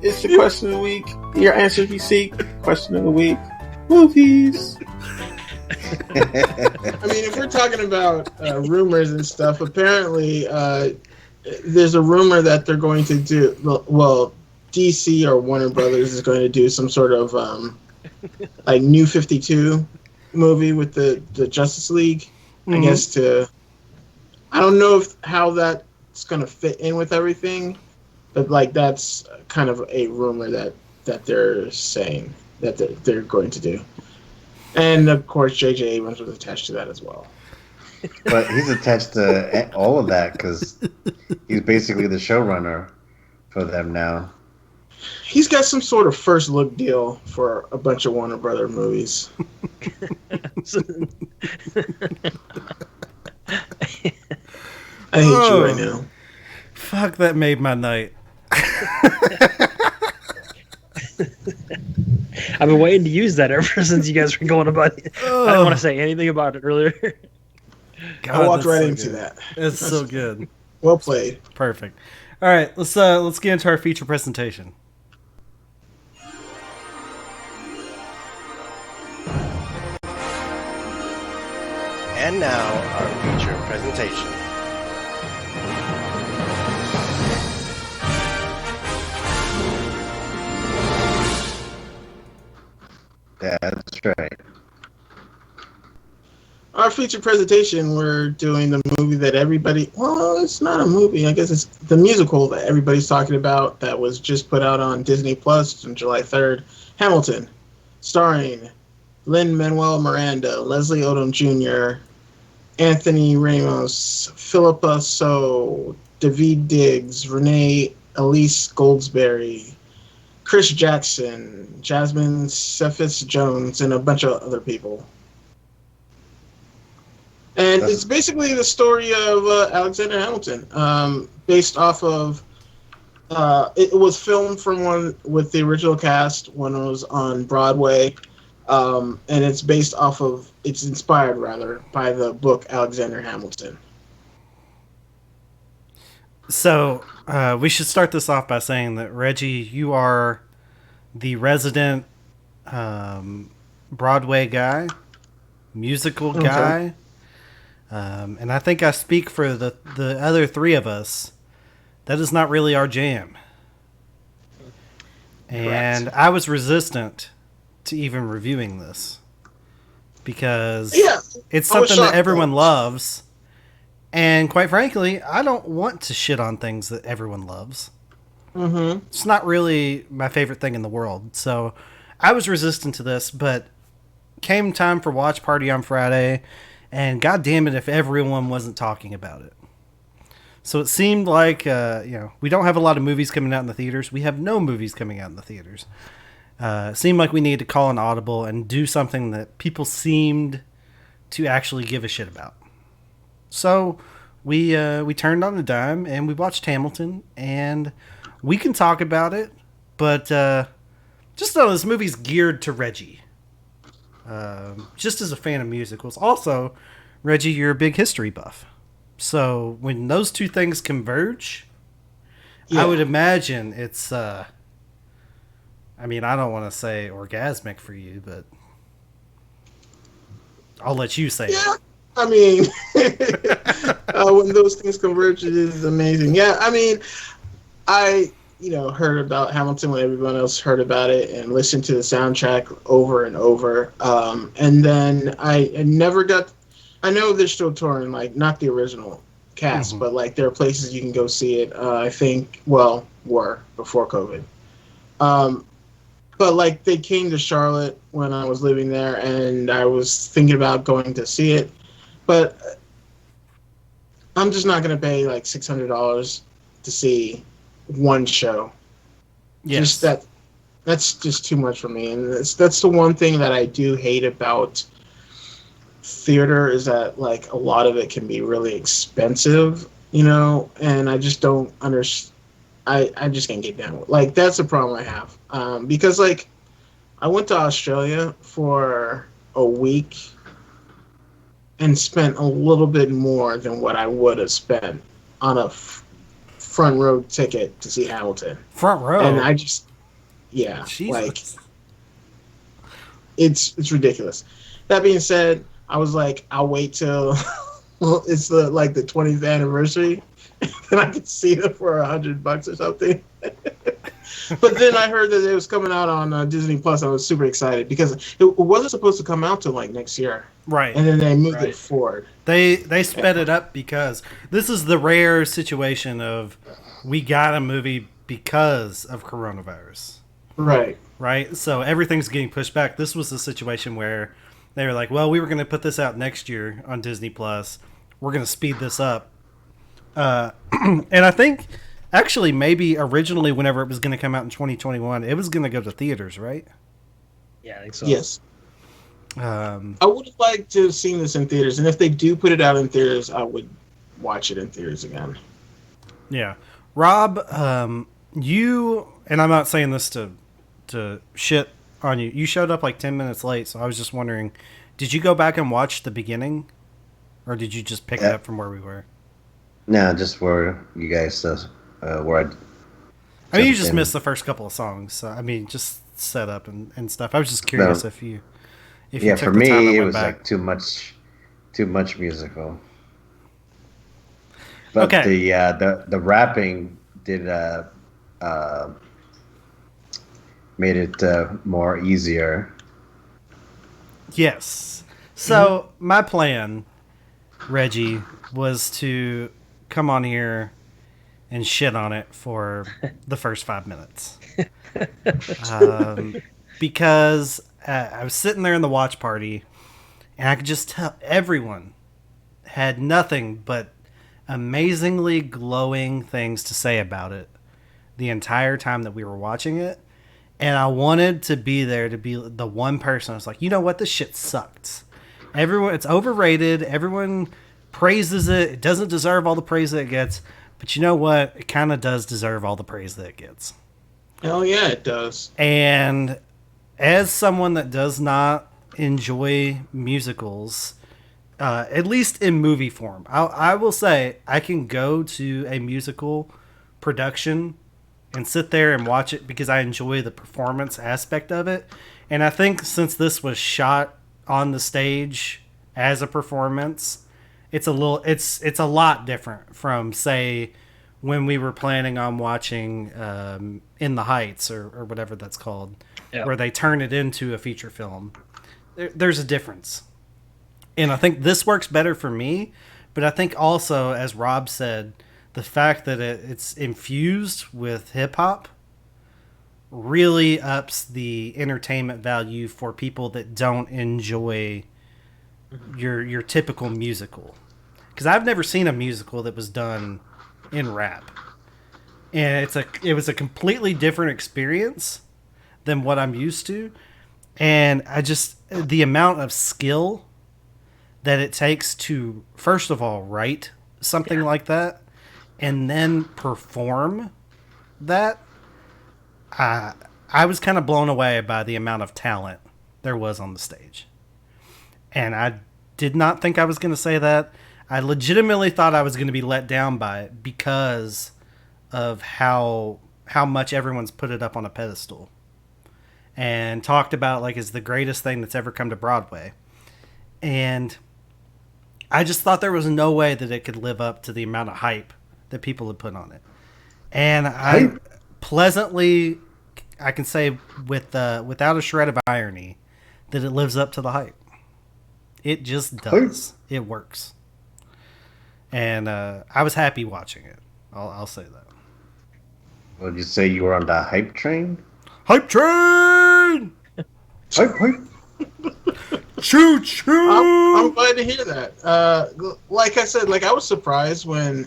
It's the question of the week. Your answer you seek. Question of the week. Movies. I mean, if we're talking about rumors and stuff, apparently there's a rumor that they're going to do. Well, DC or Warner Brothers is going to do some sort of like New 52 movie with the Justice League. Mm-hmm. I guess I don't know how that's going to fit in with everything, but like that's kind of a rumor that they're saying that they're going to do. And of course, J.J. Abrams was attached to that as well. But he's attached to all of that because he's basically the showrunner for them now. He's got some sort of first look deal for a bunch of Warner Brother movies. I hate you right now. Fuck, that made my night. I've been waiting to use that ever since you guys were going about it. I didn't want to say anything about it earlier. God, I walked right into that. It's so good. Well played. Perfect. All right, let's get into our feature presentation. And now, our feature presentation. That's right. Our feature presentation, we're doing the movie that everybody, well, it's not a movie. I guess it's the musical that everybody's talking about that was just put out on Disney Plus on July 3rd, Hamilton, starring Lin-Manuel Miranda, Leslie Odom Jr., Anthony Ramos, Philippa So, David Diggs, Renee Elise Goldsberry, Chris Jackson, Jasmine Cephas Jones, and a bunch of other people. And it's basically the story of Alexander Hamilton, based off of. It was filmed from one with the original cast when it was on Broadway, and it's based off of. It's inspired rather by the book Alexander Hamilton. So we should start this off by saying that Reggie, you are the resident Broadway guy, musical guy. And I think I speak for the other three of us. That is not really our jam. And correct. I was resistant to even reviewing this because it's something that everyone loves. And quite frankly, I don't want to shit on things that everyone loves. Mm-hmm. It's not really my favorite thing in the world. So I was resistant to this, but came time for Watch Party on Friday. And God damn it, if everyone wasn't talking about it. So it seemed like, we don't have a lot of movies coming out in the theaters. We have no movies coming out in the theaters. It seemed like we needed to call an audible and do something that people seemed to actually give a shit about. So we turned on the dime and we watched Hamilton, and we can talk about it, but just know this movie's geared to Reggie. Just as a fan of musicals. Also, Reggie, you're a big history buff. So when those two things converge, I would imagine it's, I don't want to say orgasmic for you, but I'll let you say it. I mean, when those things converge, it is amazing. Yeah, I mean, I heard about Hamilton when everyone else heard about it and listened to the soundtrack over and over. And then I never got, I know they're still touring, like not the original cast, but like there are places you can go see it. I think, were before COVID. But like they came to Charlotte when I was living there and I was thinking about going to see it, but I'm just not going to pay like $600 to see one show. Yes. That's just too much for me, and that's the one thing that I do hate about theater is that like a lot of it can be really expensive, and I just don't understand. I just can't get down with like that's the problem I have, because like I went to Australia for a week and spent a little bit more than what I would have spent on a front row ticket to see Hamilton. Front row, and I just, Jesus. Like it's ridiculous. That being said, I was like, I'll wait till it's the 20th anniversary, and I could see it for $100 or something. But then I heard that it was coming out on Disney Plus. I was super excited because it wasn't supposed to come out till like next year. Right. And then they moved it forward. They sped it up because this is the rare situation of we got a movie because of coronavirus. Right. Right? So everything's getting pushed back. This was the situation where they were like, well, we were going to put this out next year on Disney Plus. We're going to speed this up. And I think actually maybe originally whenever it was going to come out in 2021, it was going to go to theaters, right? Yeah, I think so. Yes. I would have liked to have seen this in theaters, and if they do put it out in theaters, I would watch it in theaters again. Yeah. Rob, you, and I'm not saying this to shit on you, you showed up like 10 minutes late, so I was just wondering, did you go back and watch the beginning? Or did you just pick it up from where we were? No, just where you guys where I mean, you just in. missed the first couple of songs. So, I mean, just set up and stuff. I was just No. curious if you Yeah, took for the time me and it went was back. like too much musical. But Okay. the rapping did made it more easier. Yes. So my plan, Reggie, was to come on here and shit on it for the first 5 minutes. Because I was sitting there in the watch party, and I could just tell everyone had nothing but amazingly glowing things to say about it the entire time that we were watching it. And I wanted to be there to be the one person. I was like, you know what? This shit sucks. Everyone, it's overrated. Everyone praises it. It doesn't deserve all the praise that it gets. But you know what? It kind of does deserve all the praise that it gets. Hell yeah, it does. And as someone that does not enjoy musicals, at least in movie form, I will say I can go to a musical production and sit there and watch it because I enjoy the performance aspect of it. And I think since this was shot on the stage as a performance, it's a lot different from, say, when we were planning on watching In the Heights or whatever that's called, where they turn it into a feature film. There's a difference. And I think this works better for me, but I think also, as Rob said, the fact that it's infused with hip-hop really ups the entertainment value for people that don't enjoy your typical musical. Because I've never seen a musical that was done in rap. And it was a completely different experience than what I'm used to. And the amount of skill that it takes to, first of all, write something like that, and then perform that, I was kind of blown away by the amount of talent there was on the stage. And I did not think I was going to say that. I legitimately thought I was going to be let down by it because of how much everyone's put it up on a pedestal and talked about like it's the greatest thing that's ever come to Broadway. And I just thought there was no way that it could live up to the amount of hype that people had put on it. And I pleasantly, I can say without a shred of irony, that it lives up to the hype. It just does. It works. And I was happy watching it. I'll say that. Would you say you were on the hype train? Hype train! Hype! Choo choo! I'm glad to hear that. Like I said, like I was surprised when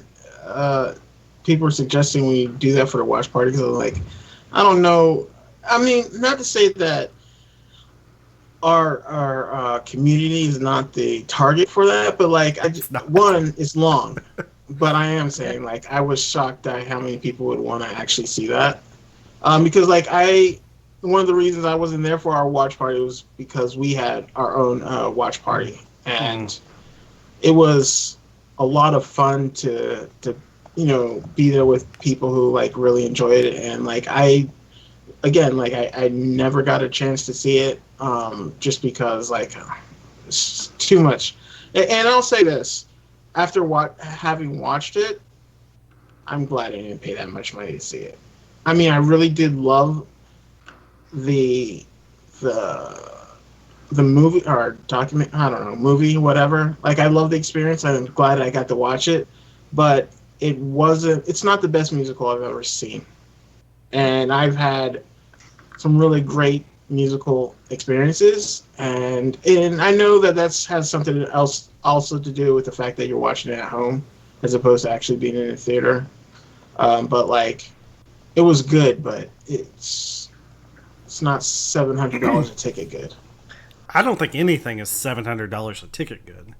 people were suggesting we do that for the watch party. Because like, I don't know. I mean, not to say that our community is not the target for that, but like, one, it's long. But I am saying, like, I was shocked at how many people would want to actually see that. Because like one of the reasons I wasn't there for our watch party was because we had our own watch party, and it was a lot of fun to be there with people who like really enjoyed it. And like I never got a chance to see it just because like it's too much. And I'll say this, after having watched it, I'm glad I didn't pay that much money to see it. I mean, I really did love the movie or document, I don't know, movie, whatever. Like, I love the experience. I'm glad I got to watch it, but it's not the best musical I've ever seen. And I've had some really great musical experiences, and I know that has something else also to do with the fact that you're watching it at home as opposed to actually being in a theater. But like, it was good, but it's not $700 a ticket good. I don't think anything is $700 a ticket good,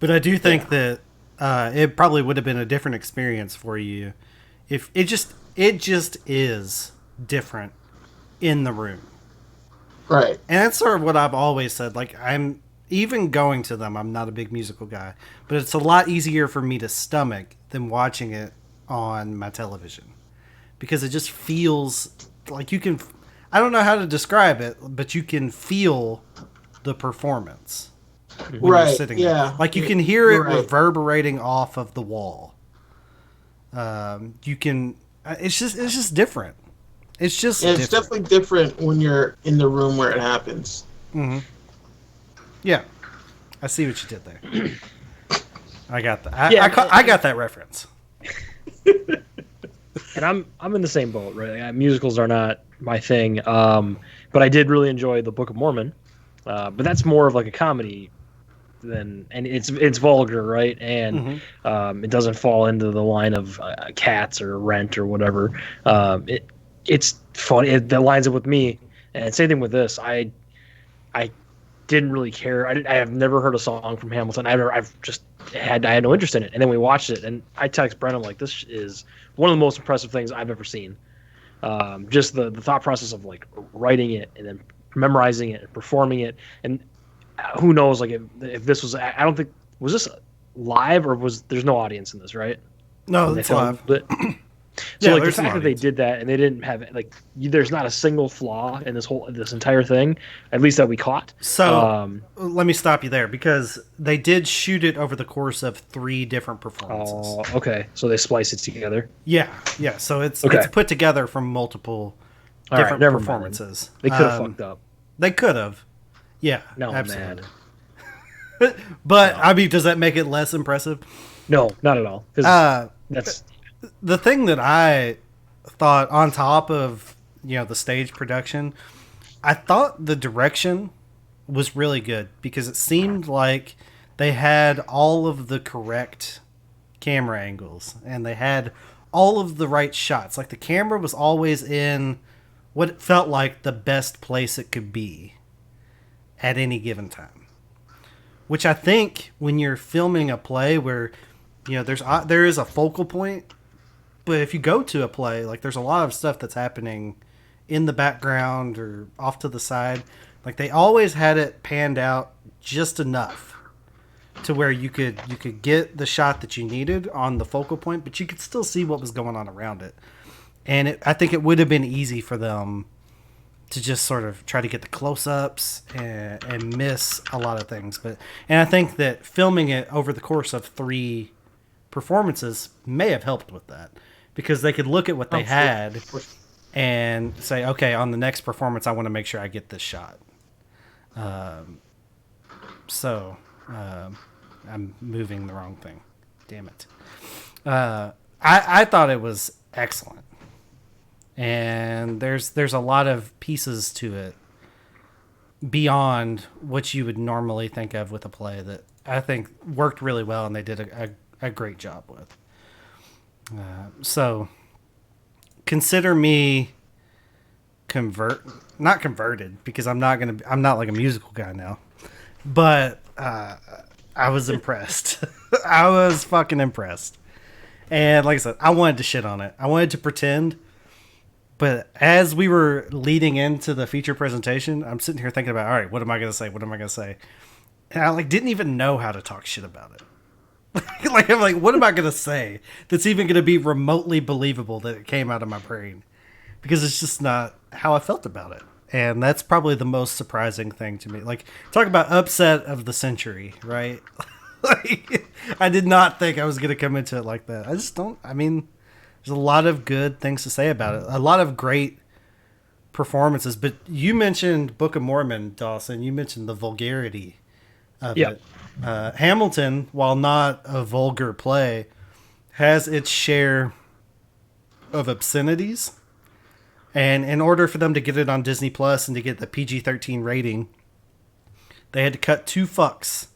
but I do think that it probably would have been a different experience for you if it just is different in the room. Right. And that's sort of what I've always said. Like, even going to them, I'm not a big musical guy, but it's a lot easier for me to stomach than watching it on my television, because it just feels like you can, I don't know how to describe it, but you can feel the performance when you're sitting there. Like you can hear it reverberating off of the wall. You can, it's just different. It's just it's definitely different when you're in the room where it happens. Mm-hmm. Yeah, I see what you did there. I got that. I got that reference. And I'm in the same boat, right? Musicals are not my thing, but I did really enjoy The Book of Mormon. But that's more of like a comedy than, and it's vulgar, right? And it doesn't fall into the line of Cats or Rent or whatever. It's funny. That lines up with me. And same thing with this. I didn't really care. I have never heard a song from Hamilton. I had no interest in it. And then we watched it, and I text Brennan like, this is one of the most impressive things I've ever seen. Just the thought process of like writing it and then memorizing it and performing it, and who knows, like if this was, I don't think, was this live or there's no audience in this, right? No, it's live. So yeah, like the fact that they did that and they didn't have like, there's not a single flaw in this entire thing, at least that we caught. So let me stop you there, because they did shoot it over the course of 3 different performances. Oh, okay. So they splice it together. Yeah. So it's put together from multiple different performances. They could have fucked up. They could have. Yeah. No, absolutely. But no. I mean, does that make it less impressive? No, not at all. That's the thing that I thought, on top of, the stage production, I thought the direction was really good, because it seemed like they had all of the correct camera angles and they had all of the right shots. Like the camera was always in what it felt like the best place it could be at any given time. Which I think when you're filming a play where, there is a focal point, but if you go to a play, like there's a lot of stuff that's happening in the background or off to the side. Like they always had it panned out just enough to where you could get the shot that you needed on the focal point, but you could still see what was going on around it. And I think it would have been easy for them to just sort of try to get the close-ups and miss a lot of things. And I think that filming it over the course of 3 performances may have helped with that, because they could look at what they had and say, okay, on the next performance, I want to make sure I get this shot. I'm moving the wrong thing. Damn it. I thought it was excellent. And there's a lot of pieces to it beyond what you would normally think of with a play that I think worked really well, and they did a great job with. So consider me not converted, because I'm not like a musical guy now, but I was impressed. I was fucking impressed. And like I said, I wanted to shit on it. I wanted to pretend. But as we were leading into the feature presentation, I'm sitting here thinking about, all right, what am I going to say? What am I going to say? And I didn't even know how to talk shit about it. I'm like, what am I going to say that's even going to be remotely believable that it came out of my brain? Because it's just not how I felt about it. And that's probably the most surprising thing to me. Like, talk about upset of the century, right? I did not think I was going to come into it like that. There's a lot of good things to say about it. A lot of great performances. But you mentioned Book of Mormon, Dawson. You mentioned the vulgarity of it. Hamilton, while not a vulgar play, has its share of obscenities. And in order for them to get it on Disney Plus and to get the PG-13 rating, they had to cut 2 fucks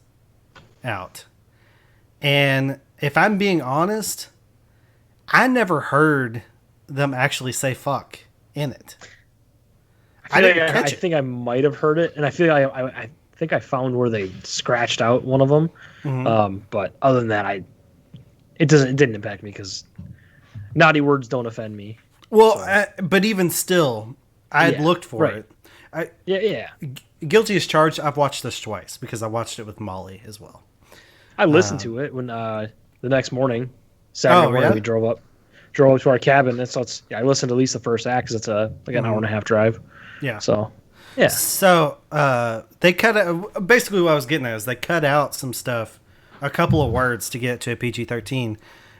out. And if I'm being honest, I never heard them actually say fuck in it. I think I might have heard it, and I feel like I think I found where they scratched out one of them. Mm-hmm. But other than that, it didn't impact me, because naughty words don't offend me. Well, so. But even still, I had looked for it. Guilty as Charged, I've watched this twice because I watched it with Molly as well. I listened to it when the next morning, Saturday morning, we drove up to our cabin. And so I listened to at least the first act because it's like an hour and a half drive. Yeah. So, yeah. So they cut out, basically what I was getting at is they cut out some stuff, a couple of words to get to a PG-13,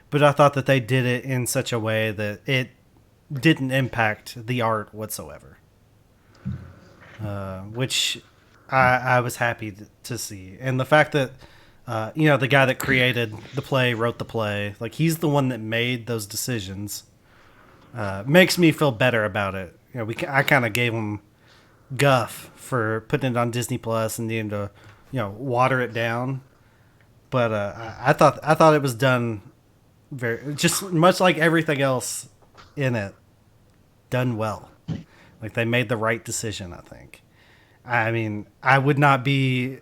but I thought that they did it in such a way that it didn't impact the art whatsoever, which I was happy to see. And the fact that the guy that created the play, wrote the play, like he's the one that made those decisions, makes me feel better about it. I kind of gave him guff for putting it on Disney Plus and needing to, water it down. But I thought it was done very, just much like everything else in it, done well. Like they made the right decision, I think. I mean, I would not be,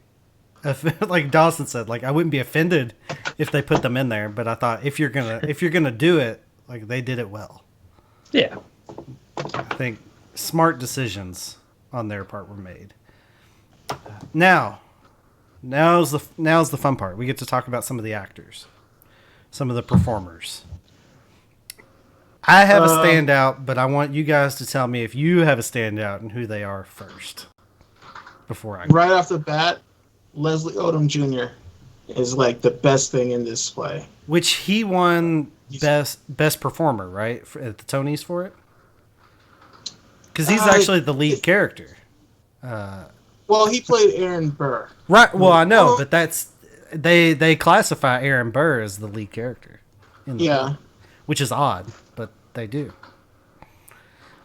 like Dawson said, like I wouldn't be offended if they put them in there. But I thought if you're gonna do it, like they did it well. Yeah, I think smart decisions on their part were made. Now's the fun part. We get to talk about some of the actors, some of the performers. I have a standout, but I want you guys to tell me if you have a standout and who they are first. Before I go. Right off the bat, Leslie Odom Jr. is like the best thing in this play. Which he won best performer, right, at the Tonys for it? Because he's actually the lead character. Well, he played Aaron Burr. Right. Well, I know, but that's they classify Aaron Burr as the lead character. Play, which is odd, but they do.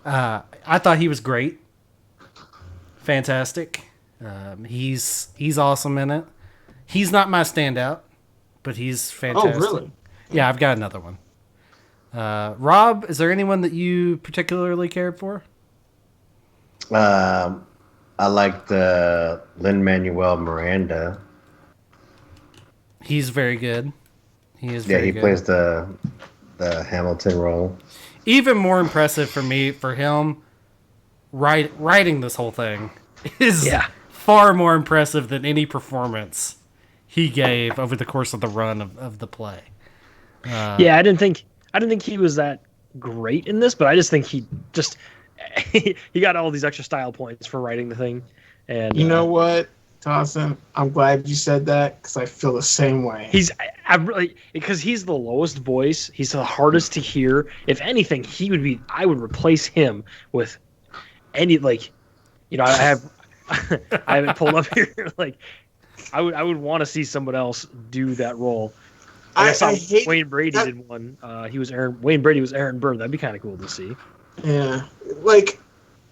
I thought he was great, fantastic. He's awesome in it. He's not my standout, but he's fantastic. Oh, really? Yeah, I've got another one. Rob, is there anyone that you particularly cared for? I liked Lin-Manuel Miranda. He's very good. He is. Yeah, very he good. plays the Hamilton role. Even more impressive for him, writing this whole thing is far more impressive than any performance he gave over the course of the run of the play. I didn't think he was that great in this, but I just think he got all these extra style points for writing the thing. And you know what, Dawson? I'm glad you said that because I feel the same way. Because he's the lowest voice. He's the hardest to hear. If anything, I would replace him with any I have I have it pulled up here. Like I would want to see someone else do that role. I saw Wayne Brady did one. Wayne Brady was Aaron Burr. That'd be kind of cool to see. Yeah, like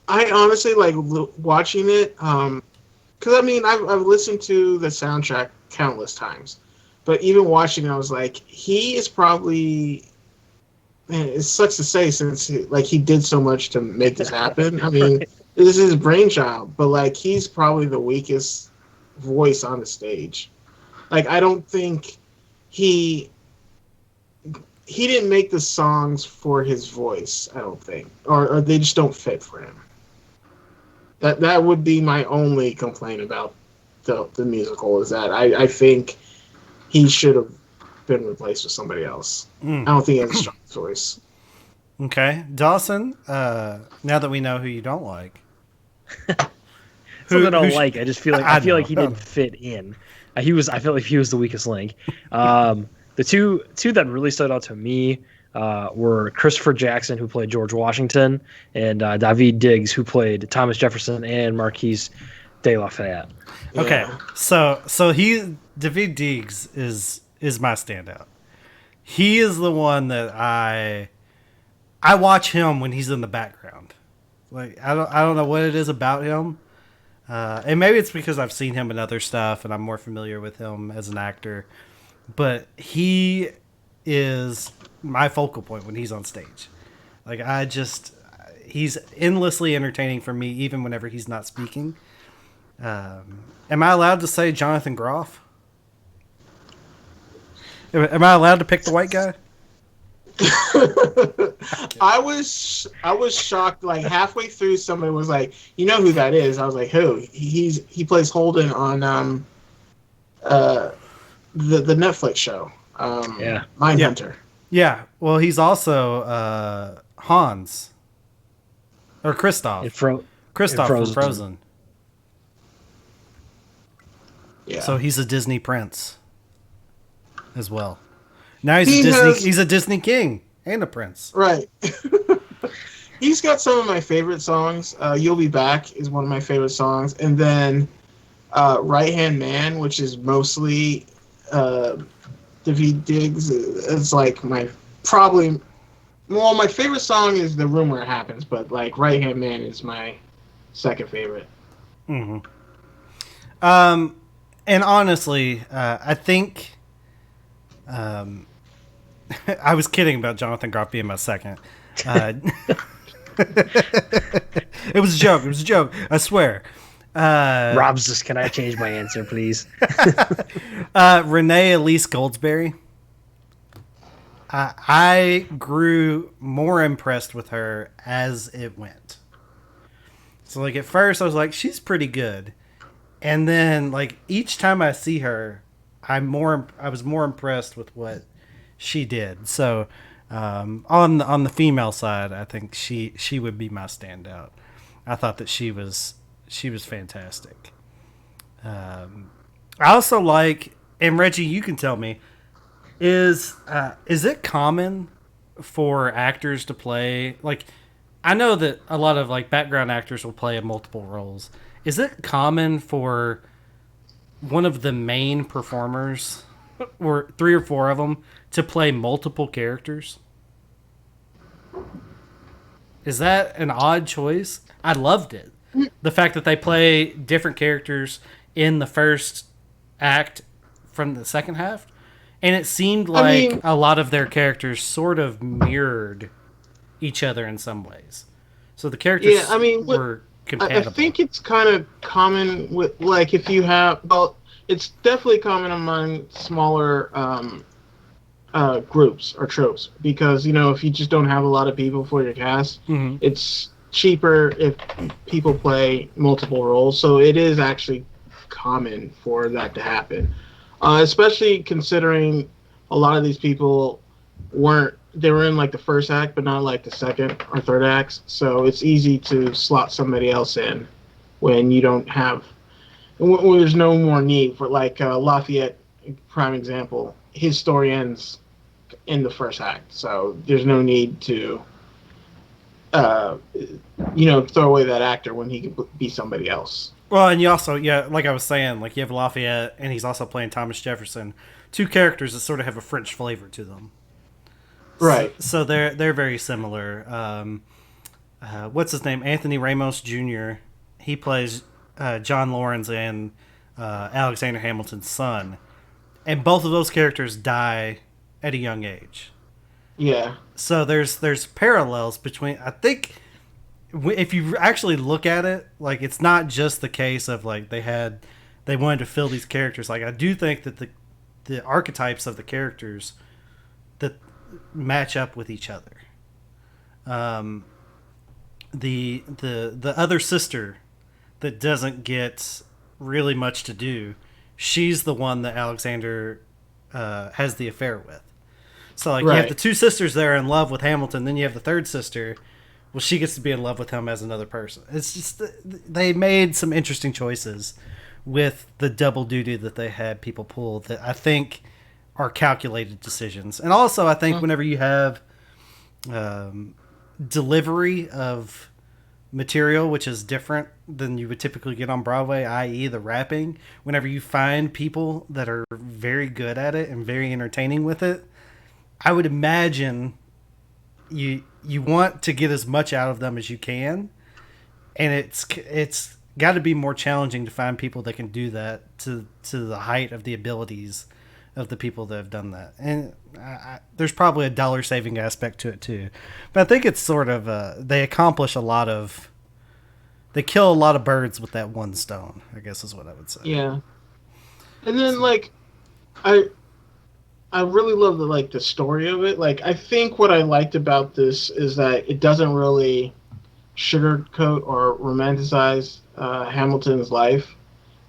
I honestly like watching it. Because I mean, I've listened to the soundtrack countless times, but even watching it, I was like, he is probably. Man, it sucks to say since he did so much to make this happen. I mean, this is his brainchild, but like he's probably the weakest voice on the stage. Like I don't think he didn't make the songs for his voice. I don't think, or they just don't fit for him. That would be my only complaint about the musical is that I think he should have been replaced with somebody else. I don't think he has a strong voice. Okay, Dawson. Now that we know who you don't like, who I don't like, I feel like he didn't fit in. I feel like he was the weakest link. The two that really stood out to me were Christopher Jackson, who played George Washington, and David Diggs, who played Thomas Jefferson and Marquise de Lafayette. Okay, so David Diggs is my standout. He is the one that I watch him when he's in the background. Like I don't know what it is about him, and maybe it's because I've seen him in other stuff and I'm more familiar with him as an actor. But he is my focal point when he's on stage. Like he's endlessly entertaining for me, even whenever he's not speaking. Am I allowed to say Jonathan Groff? Am I allowed to pick the white guy? I was shocked. Like halfway through, somebody was like, "You know who that is?" I was like, "Who?" He plays Holden on the Netflix show. Mindhunter. Yeah. Well, he's also Hans or Kristoff. Kristoff from Frozen. Yeah. So he's a Disney prince as well. Now he's a Disney king and a prince. Right. He's got some of my favorite songs. "You'll Be Back" is one of my favorite songs, and then "Right Hand Man," which is mostly Daveed Diggs. It's like my favorite song is "The Room Where It Happens," but like "Right Hand Man" is my second favorite. Mm-hmm. And honestly, I think I was kidding about Jonathan Groff being my second. It was a joke. It was a joke. I swear. Rob's just, can I change my answer, please? Renee Elise Goldsberry. I grew more impressed with her as it went. So, like, at first I was like, she's pretty good. And then, like, each time I see her, I was more impressed with what she did. So, on the female side, I think she would be my standout. I thought that she was fantastic. I also like, and Reggie, you can tell me, is it common for actors to play, like, I know that a lot of like background actors will play multiple roles. Is it common for one of the main performers, or 3 or 4 of them, to play multiple characters? Is that an odd choice? I loved it. The fact that they play different characters in the first act from the second half. And it seemed like a lot of their characters sort of mirrored each other in some ways. So the characters were compatible. I think it's kind of common with, like, if you have, well, it's definitely common among smaller groups or tropes, because, you know, if you just don't have a lot of people for your cast, it's cheaper if people play multiple roles. So it is actually common for that to happen, especially considering a lot of these people they were in like the first act but not like the second or third acts, so it's easy to slot somebody else in when you don't have, when there's no more need for, like, Lafayette, prime example. His story ends in the first act, so there's no need to throw away that actor when he can be somebody else. Well, and you also, like I was saying, like, you have Lafayette, and he's also playing Thomas Jefferson, 2 characters that sort of have a French flavor to them. Right. So they're very similar. What's his name? Anthony Ramos Jr. He plays John Lawrence and Alexander Hamilton's son, and both of those characters die at a young age. Yeah. So there's parallels between. I think if you actually look at it, like, it's not just the case of like they wanted to fill these characters. Like, I do think that the archetypes of the characters that match up with each other. The other sister that doesn't get really much to do, she's the one that Alexander has the affair with. So, like, you have the 2 sisters that are in love with Hamilton, then you have the third sister. Well, she gets to be in love with him as another person. It's just, they made some interesting choices with the double duty that they had people pull that I think are calculated decisions. And also, I think whenever you have delivery of material, which is different than you would typically get on Broadway, i.e. the rapping, whenever you find people that are very good at it and very entertaining with it, I would imagine you want to get as much out of them as you can, and it's got to be more challenging to find people that can do that to the height of the abilities of the people that have done that. And there's probably a dollar saving aspect to it too, but I think it's sort of they accomplish they kill a lot of birds with that one stone, I guess is what I would say. Yeah. And then, like, I really love the story of it. Like, I think what I liked about this is that it doesn't really sugarcoat or romanticize Hamilton's life.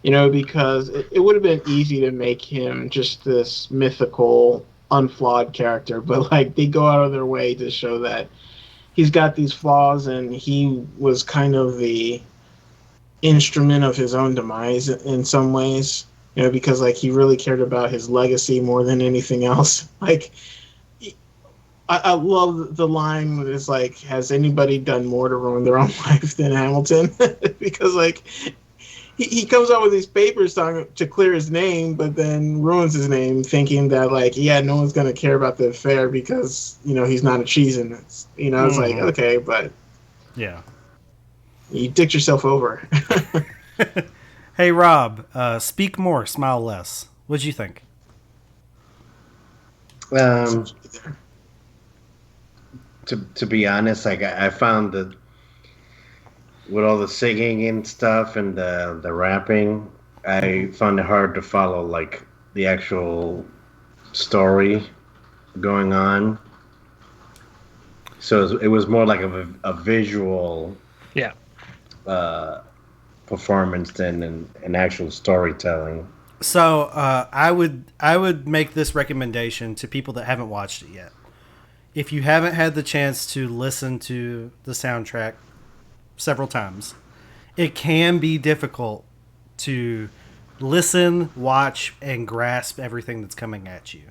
Because it would have been easy to make him just this mythical, unflawed character, but like they go out of their way to show that he's got these flaws and he was kind of the instrument of his own demise in some ways. Because like he really cared about his legacy more than anything else. Like, I love the line that is like, "Has anybody done more to ruin their own life than Hamilton?" Because like he comes out with these papers to clear his name, but then ruins his name, thinking that like, yeah, no one's gonna care about the affair because he's not a cheese in it. It's like, okay, but yeah, you dicked yourself over. Hey Rob, speak more, smile less. What'd you think? To be honest, like I found that with all the singing and stuff and the rapping, I found it hard to follow like the actual story going on. So it was more like a visual, yeah, performance than an actual storytelling. So I would make this recommendation to people that haven't watched it yet. If you haven't had the chance to listen to the soundtrack several times, it can be difficult to listen, watch, and grasp everything that's coming at you.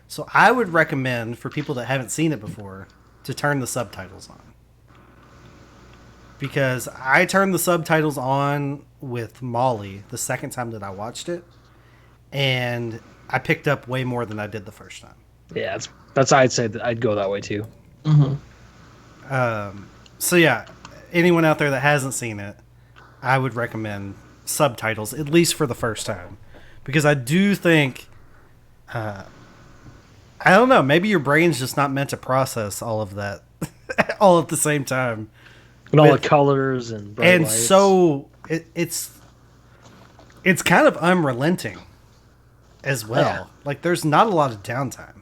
So I would recommend for people that haven't seen it before to turn the subtitles on. Because I turned the subtitles on with Molly the second time that I watched it, and I picked up way more than I did the first time. Yeah, that's I'd say that I'd go that way too. So yeah, anyone out there that hasn't seen it, I would recommend subtitles, at least for the first time. Because I do think, I don't know, maybe your brain's just not meant to process all of that all at the same time. And all the colors and bright and lights. So it's kind of unrelenting as well. Yeah. Like there's not a lot of downtime.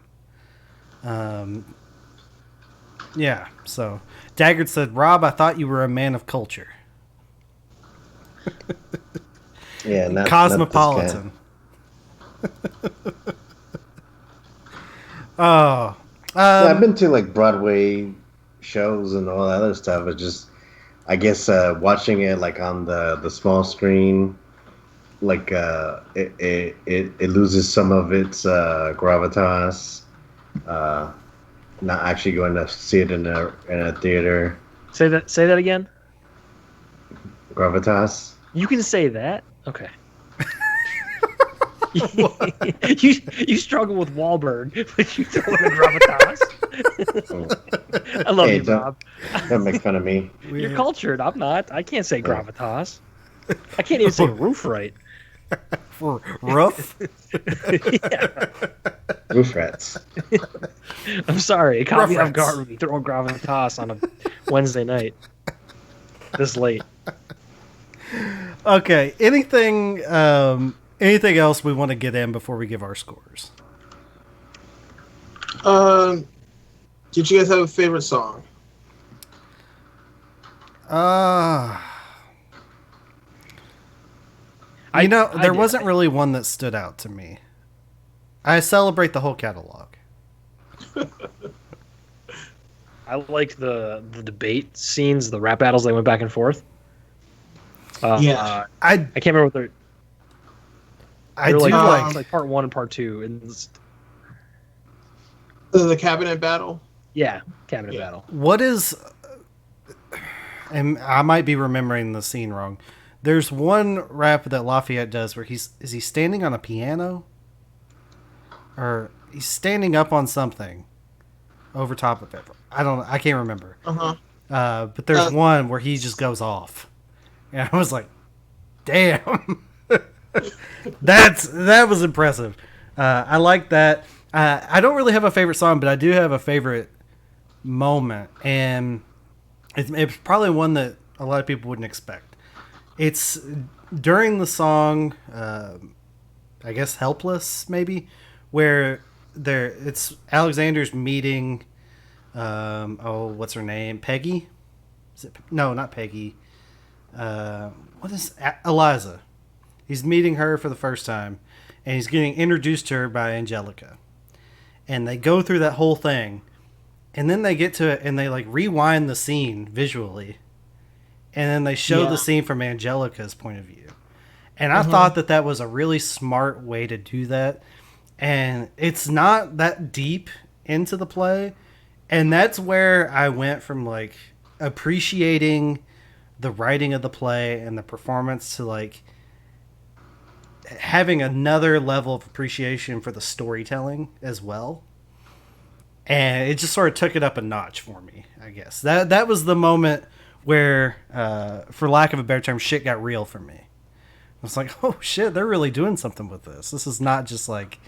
Yeah. So Daggard said, "Rob, I thought you were a man of culture." Yeah, not cosmopolitan. Oh, I've been to like Broadway shows and all that other stuff. It's just, I guess, watching it like on the small screen, like it loses some of its gravitas. Not actually going to see it in a theater. Say that again. Gravitas. You can say that. Okay. you struggle with Wahlberg, but you throw in a gravitas. I love you, Bob. Don't make fun of me. You're cultured. I'm not. I can't say gravitas. I can't even say roof right. For roof? Yeah. Roof rats. I'm sorry. It caught me off Rats. guard when you throw gravitas on a Wednesday night. This late. Okay. Anything else we want to get in before we give our scores? Did you guys have a favorite song? There wasn't really one that stood out to me. I celebrate the whole catalog. I like the debate scenes, the rap battles they went back and forth. Yeah. I can't remember what they're. I They're do like part 1 and part 2, and The cabinet battle. yeah, cabinet battle. What is, and I might be remembering the scene wrong. There's one rap that Lafayette does where is he standing on a piano? Or he's standing up on something over top of it. I don't know. I can't remember. But there's one where he just goes off. And I was like, damn. That was impressive. I like that. I don't really have a favorite song, but I do have a favorite moment. And it's probably one that a lot of people wouldn't expect. It's during the song, I guess Helpless, maybe, where it's Alexander's meeting. What's her name? Peggy? No, not Peggy. What is Eliza? He's meeting her for the first time, and he's getting introduced to her by Angelica. And they go through that whole thing, and then they get to it, and they like rewind the scene visually, and then they show the scene from Angelica's point of view. And I thought that was a really smart way to do that. And it's not that deep into the play. And that's where I went from like appreciating the writing of the play and the performance to like having another level of appreciation for the storytelling as well. And it just sort of took it up a notch for me, I guess. That was the moment where, for lack of a better term, shit got real for me. I was like, oh shit, they're really doing something with this. This is not just like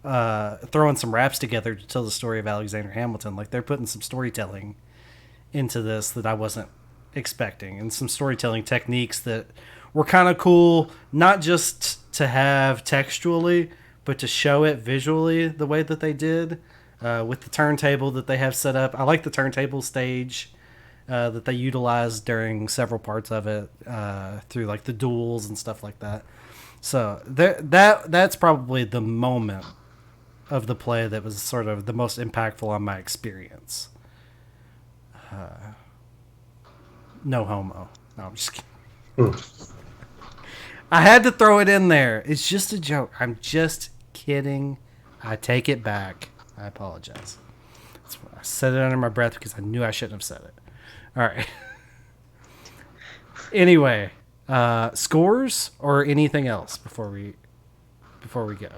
throwing some raps together to tell the story of Alexander Hamilton. Like, they're putting some storytelling into this that I wasn't expecting, and some storytelling techniques that were kind of cool, not just to have textually, but to show it visually the way that they did, with the turntable that they have set up. I like the turntable stage that they utilized during several parts of it, through like the duels and stuff like that. So that's probably the moment of the play that was sort of the most impactful on my experience. No homo. No, I'm just kidding. I had to throw it in there. It's just a joke. I'm just kidding. I take it back. I apologize. I said it under my breath because I knew I shouldn't have said it. All right. Anyway, scores or anything else before we go.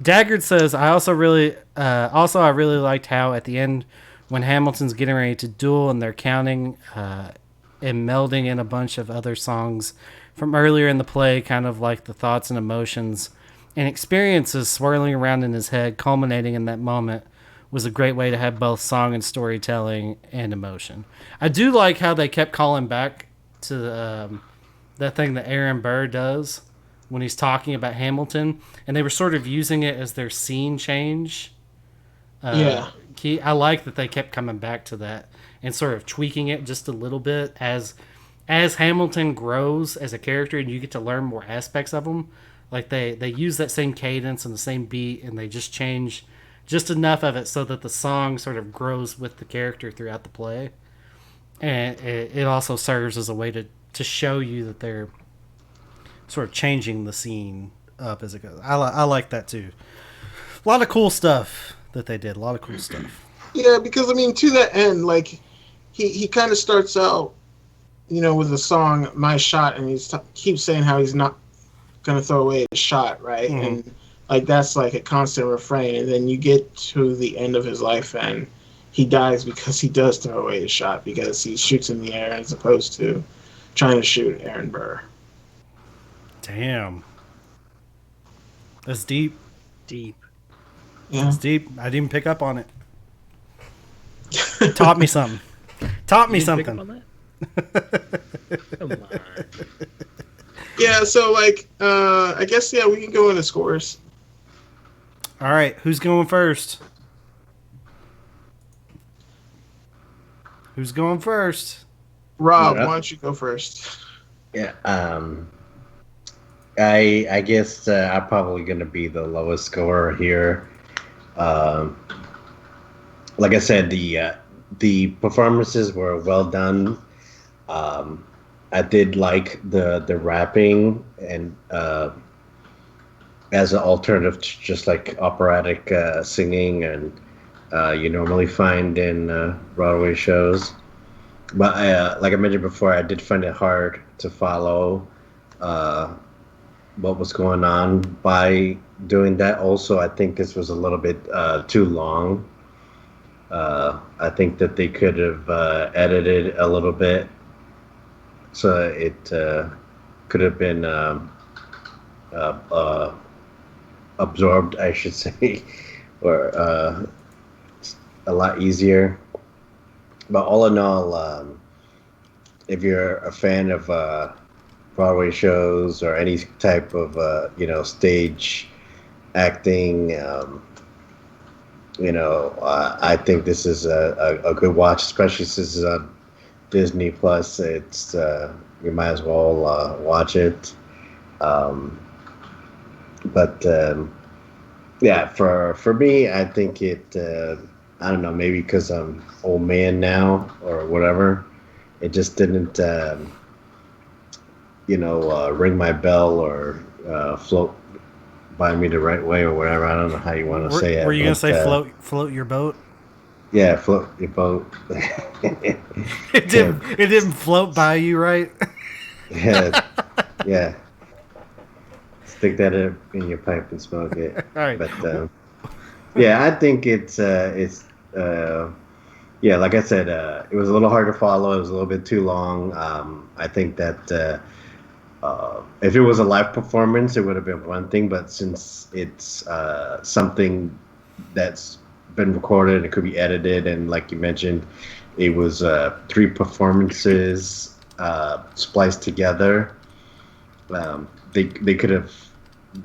Daggard says, I really liked how at the end when Hamilton's getting ready to duel and they're counting and melding in a bunch of other songs from earlier in the play, kind of like the thoughts and emotions and experiences swirling around in his head, culminating in that moment, was a great way to have both song and storytelling and emotion. I do like how they kept calling back to that thing that Aaron Burr does when he's talking about Hamilton, and they were sort of using it as their scene change. Key. I like that they kept coming back to that and sort of tweaking it just a little bit as Hamilton grows as a character and you get to learn more aspects of him. Like they use that same cadence and the same beat, and they just change just enough of it so that the song sort of grows with the character throughout the play. And it also serves as a way to show you that they're sort of changing the scene up as it goes. I like that too. A lot of cool stuff that they did. A lot of cool stuff. Yeah, because I mean, to that end, like he kind of starts out, with the song "My Shot," and keeps saying how he's not gonna throw away his shot, right? Mm-hmm. And like that's like a constant refrain, and then you get to the end of his life and he dies because he does throw away his shot because he shoots in the air as opposed to trying to shoot Aaron Burr. Damn. That's deep. Deep. Yeah. That's deep. I didn't even pick up on it. Taught me something. Taught me something. Pick up on that? Come on. Yeah, so like I guess we can go into scores. All right, who's going first? Who's going first? Rob, why don't you go first? Yeah, I guess I'm probably going to be the lowest scorer here. Like I said, the performances were well done. I did like the rapping and as an alternative to just like operatic singing and you normally find in Broadway shows. But like I mentioned before, I did find it hard to follow what was going on by doing that. Also, I think this was a little bit too long. I think that they could have edited a little bit so it could have been absorbed, I should say, or a lot easier. But all in all, if you're a fan of Broadway shows or any type of stage acting. I think this is a good watch, especially since it's on Disney Plus. It's you might as well watch it. Um, but yeah, for me, I think it. I don't know, maybe because I'm old man now or whatever. It just didn't, ring my bell or float by me the right way or whatever. I don't know how you want to say it. Were you gonna say float your boat? Yeah, float your boat. It didn't float by you, right? Yeah. Stick that in your pipe and smoke it. All right. But yeah, I think it's yeah, like I said, it was a little hard to follow. It was a little bit too long. I think that if it was a live performance, it would have been one thing. But since it's something that's been recorded, it could be edited, and like you mentioned, it was 3 performances spliced together. They could have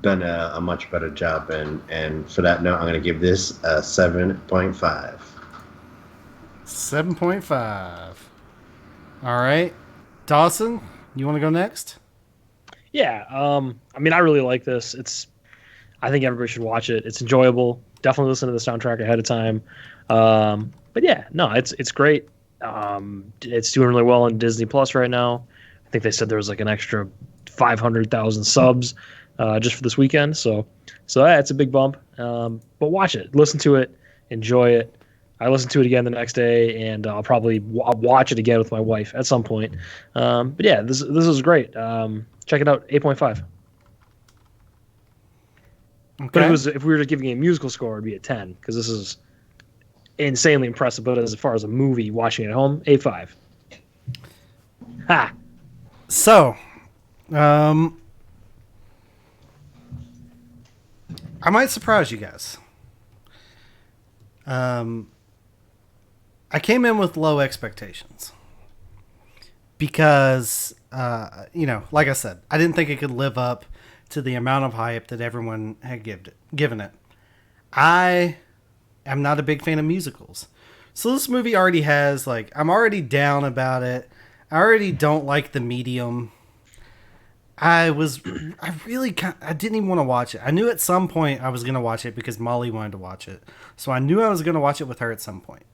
done a much better job, and for that note, I'm going to give this a 7.5. 7.5. All right, Dawson, you want to go next? Yeah, I mean, I really like this. I think everybody should watch it. It's enjoyable. Definitely listen to the soundtrack ahead of time. But yeah, no, it's great. It's doing really well on Disney Plus right now. I think they said there was like an extra 500,000 subs just for this weekend. So yeah, it's a big bump. But watch it, listen to it, enjoy it. I listened to it again the next day, and I'll probably watch it again with my wife at some point. But yeah, this is great. Check it out, 8.5. Okay. But if we were just giving a musical score, it'd be a 10 because this is insanely impressive. But as far as a movie, watching it at home, 8.5. Ha. So, I might surprise you guys. I came in with low expectations because, like I said, I didn't think it could live up to the amount of hype that everyone had given it. I am not a big fan of musicals. So this movie already has, I'm already down about it. I already don't like the medium. I didn't even want to watch it. I knew at some point I was going to watch it because Molly wanted to watch it. So I knew I was going to watch it with her at some point.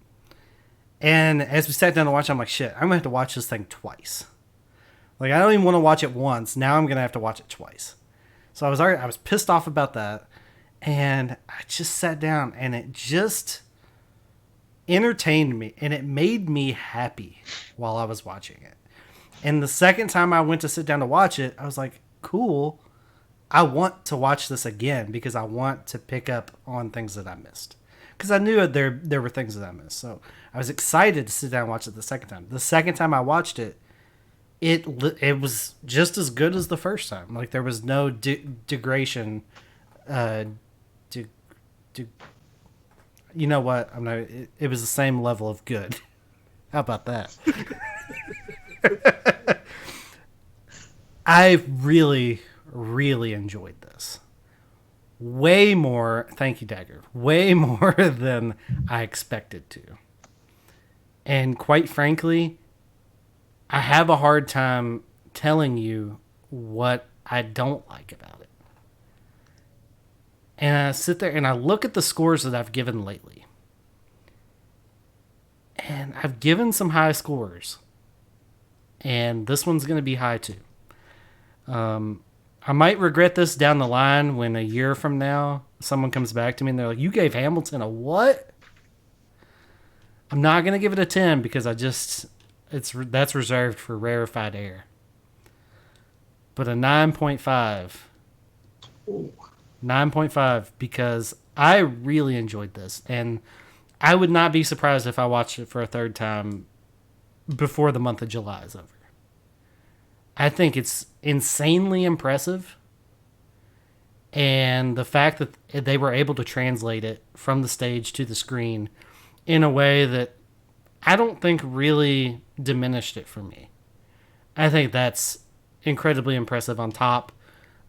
And as we sat down to watch, I'm like, shit, I'm going to have to watch this thing twice. I don't even want to watch it once. Now I'm going to have to watch it twice. So I was pissed off about that. And I just sat down and it just entertained me. And it made me happy while I was watching it. And the second time I went to sit down to watch it, I was like, cool. I want to watch this again because I want to pick up on things that I missed. Because I knew there were things that I missed. So I was excited to sit down and watch it the second time. The second time I watched it, it was just as good as the first time. There was no degradation. You know what? It was the same level of good. How about that? I really, really enjoyed this. Way more, thank you, Dagger, way more than I expected to. And quite frankly, I have a hard time telling you what I don't like about it. And I sit there and I look at the scores that I've given lately. And I've given some high scores. And this one's going to be high too. I might regret this down the line when a year from now someone comes back to me and they're like, you gave Hamilton a what? I'm not going to give it a 10 because that's reserved for rarefied air. But a 9.5. 9.5 because I really enjoyed this. And I would not be surprised if I watched it for a third time before the month of July is over. I think it's insanely impressive. And the fact that they were able to translate it from the stage to the screen in a way that I don't think really diminished it for me. I think that's incredibly impressive on top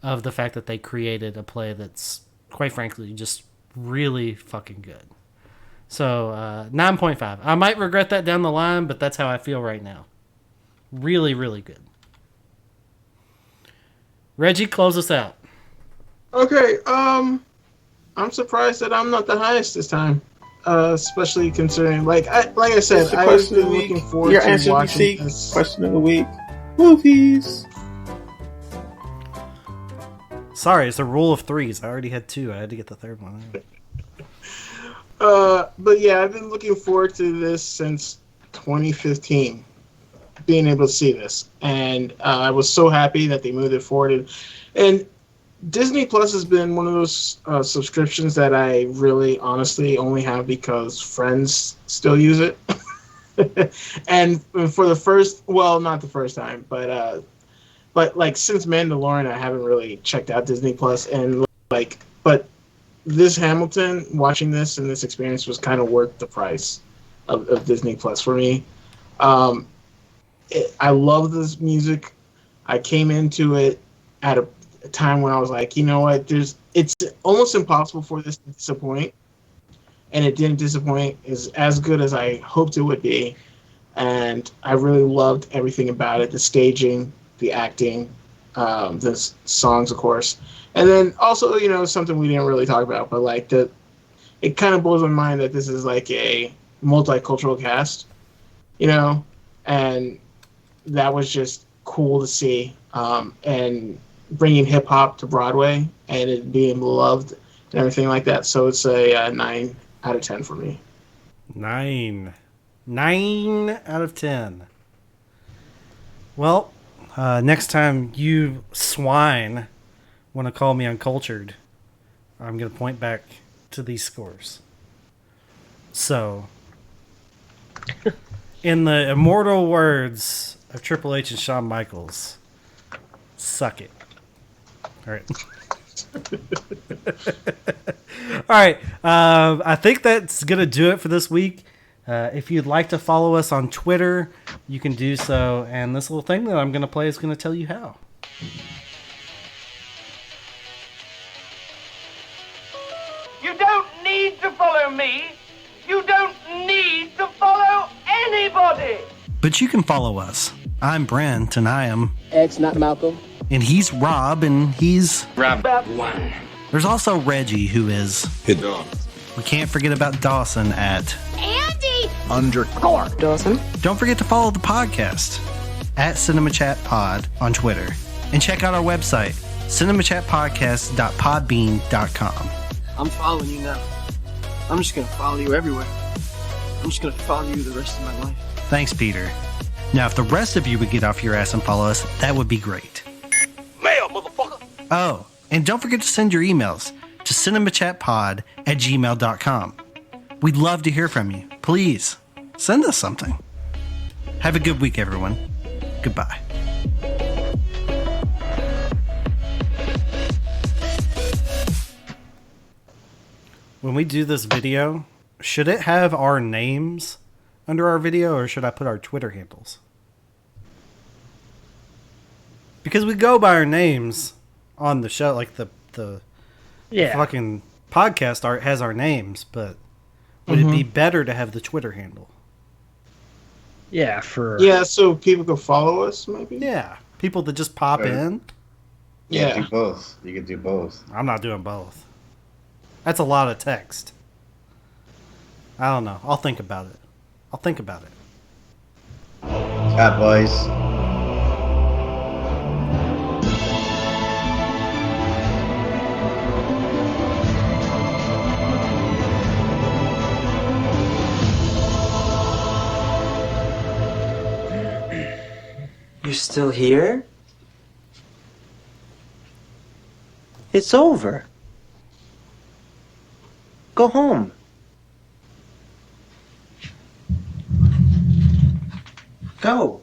of the fact that they created a play that's quite frankly, just really fucking good. So 9.5. I might regret that down the line, but that's how I feel right now. Really, really good. Reggie, close us out. Okay, I'm surprised that I'm not the highest this time. Especially considering, like I said, I've been looking forward to watching this. Question of the week: movies. Sorry, it's a rule of threes. I already had 2. I had to get the third one. But yeah, I've been looking forward to this since 2015, being able to see this, and I was so happy that they moved it forward. And Disney Plus has been one of those subscriptions that I really, honestly, only have because friends still use it. And for the first, well, not the first time, but like since Mandalorian, I haven't really checked out Disney Plus, and but this Hamilton, watching this and this experience was kind of worth the price of Disney Plus for me. I love this music. I came into it at a time when I was like, you know what, it's almost impossible for this to disappoint, and it didn't disappoint. Is as good as I hoped it would be, and I really loved everything about it: the staging, the acting, the songs, of course, and then also, you know, something we didn't really talk about, but like it kind of blows my mind that this is like a multicultural cast, you know, and that was just cool to see, and bringing hip hop to Broadway and it being loved and everything like that. So it's a 9 out of 10 for me. 9 out of 10. Well, next time you swine want to call me uncultured, I'm going to point back to these scores. So, in the immortal words of Triple H and Shawn Michaels, suck it. All right. All right. I think that's going to do it for this week. If you'd like to follow us on Twitter, you can do so. And this little thing that I'm going to play is going to tell you how. You don't need to follow me. You don't need to follow anybody. But you can follow us. I'm Brent, and I am X, not Malcolm. And he's Rob, and he's Rob 1. There's also Reggie, who is Hit Dog. We can't forget about Dawson at Andy _ Dawson. Don't forget to follow the podcast at Cinema Chat Pod on Twitter. And check out our website, cinemachatpodcast.podbean.com. I'm following you now. I'm just going to follow you everywhere. I'm just going to follow you the rest of my life. Thanks, Peter. Now, if the rest of you would get off your ass and follow us, that would be great. Mail, motherfucker. Oh, and don't forget to send your emails to cinemachatpod@gmail.com. We'd love to hear from you. Please, send us something. Have a good week, everyone. Goodbye. When we do this video, should it have our names under our video, or should I put our Twitter handles? Because we go by our names on the show, like the fucking podcast art has our names, but would it be better to have the Twitter handle? Yeah, so people can follow us, maybe? Yeah, people that just pop in. Yeah, do both. You could do both. I'm not doing both. That's a lot of text. I don't know. I'll think about it. Chat boys. You're still here? It's over. Go home. Go.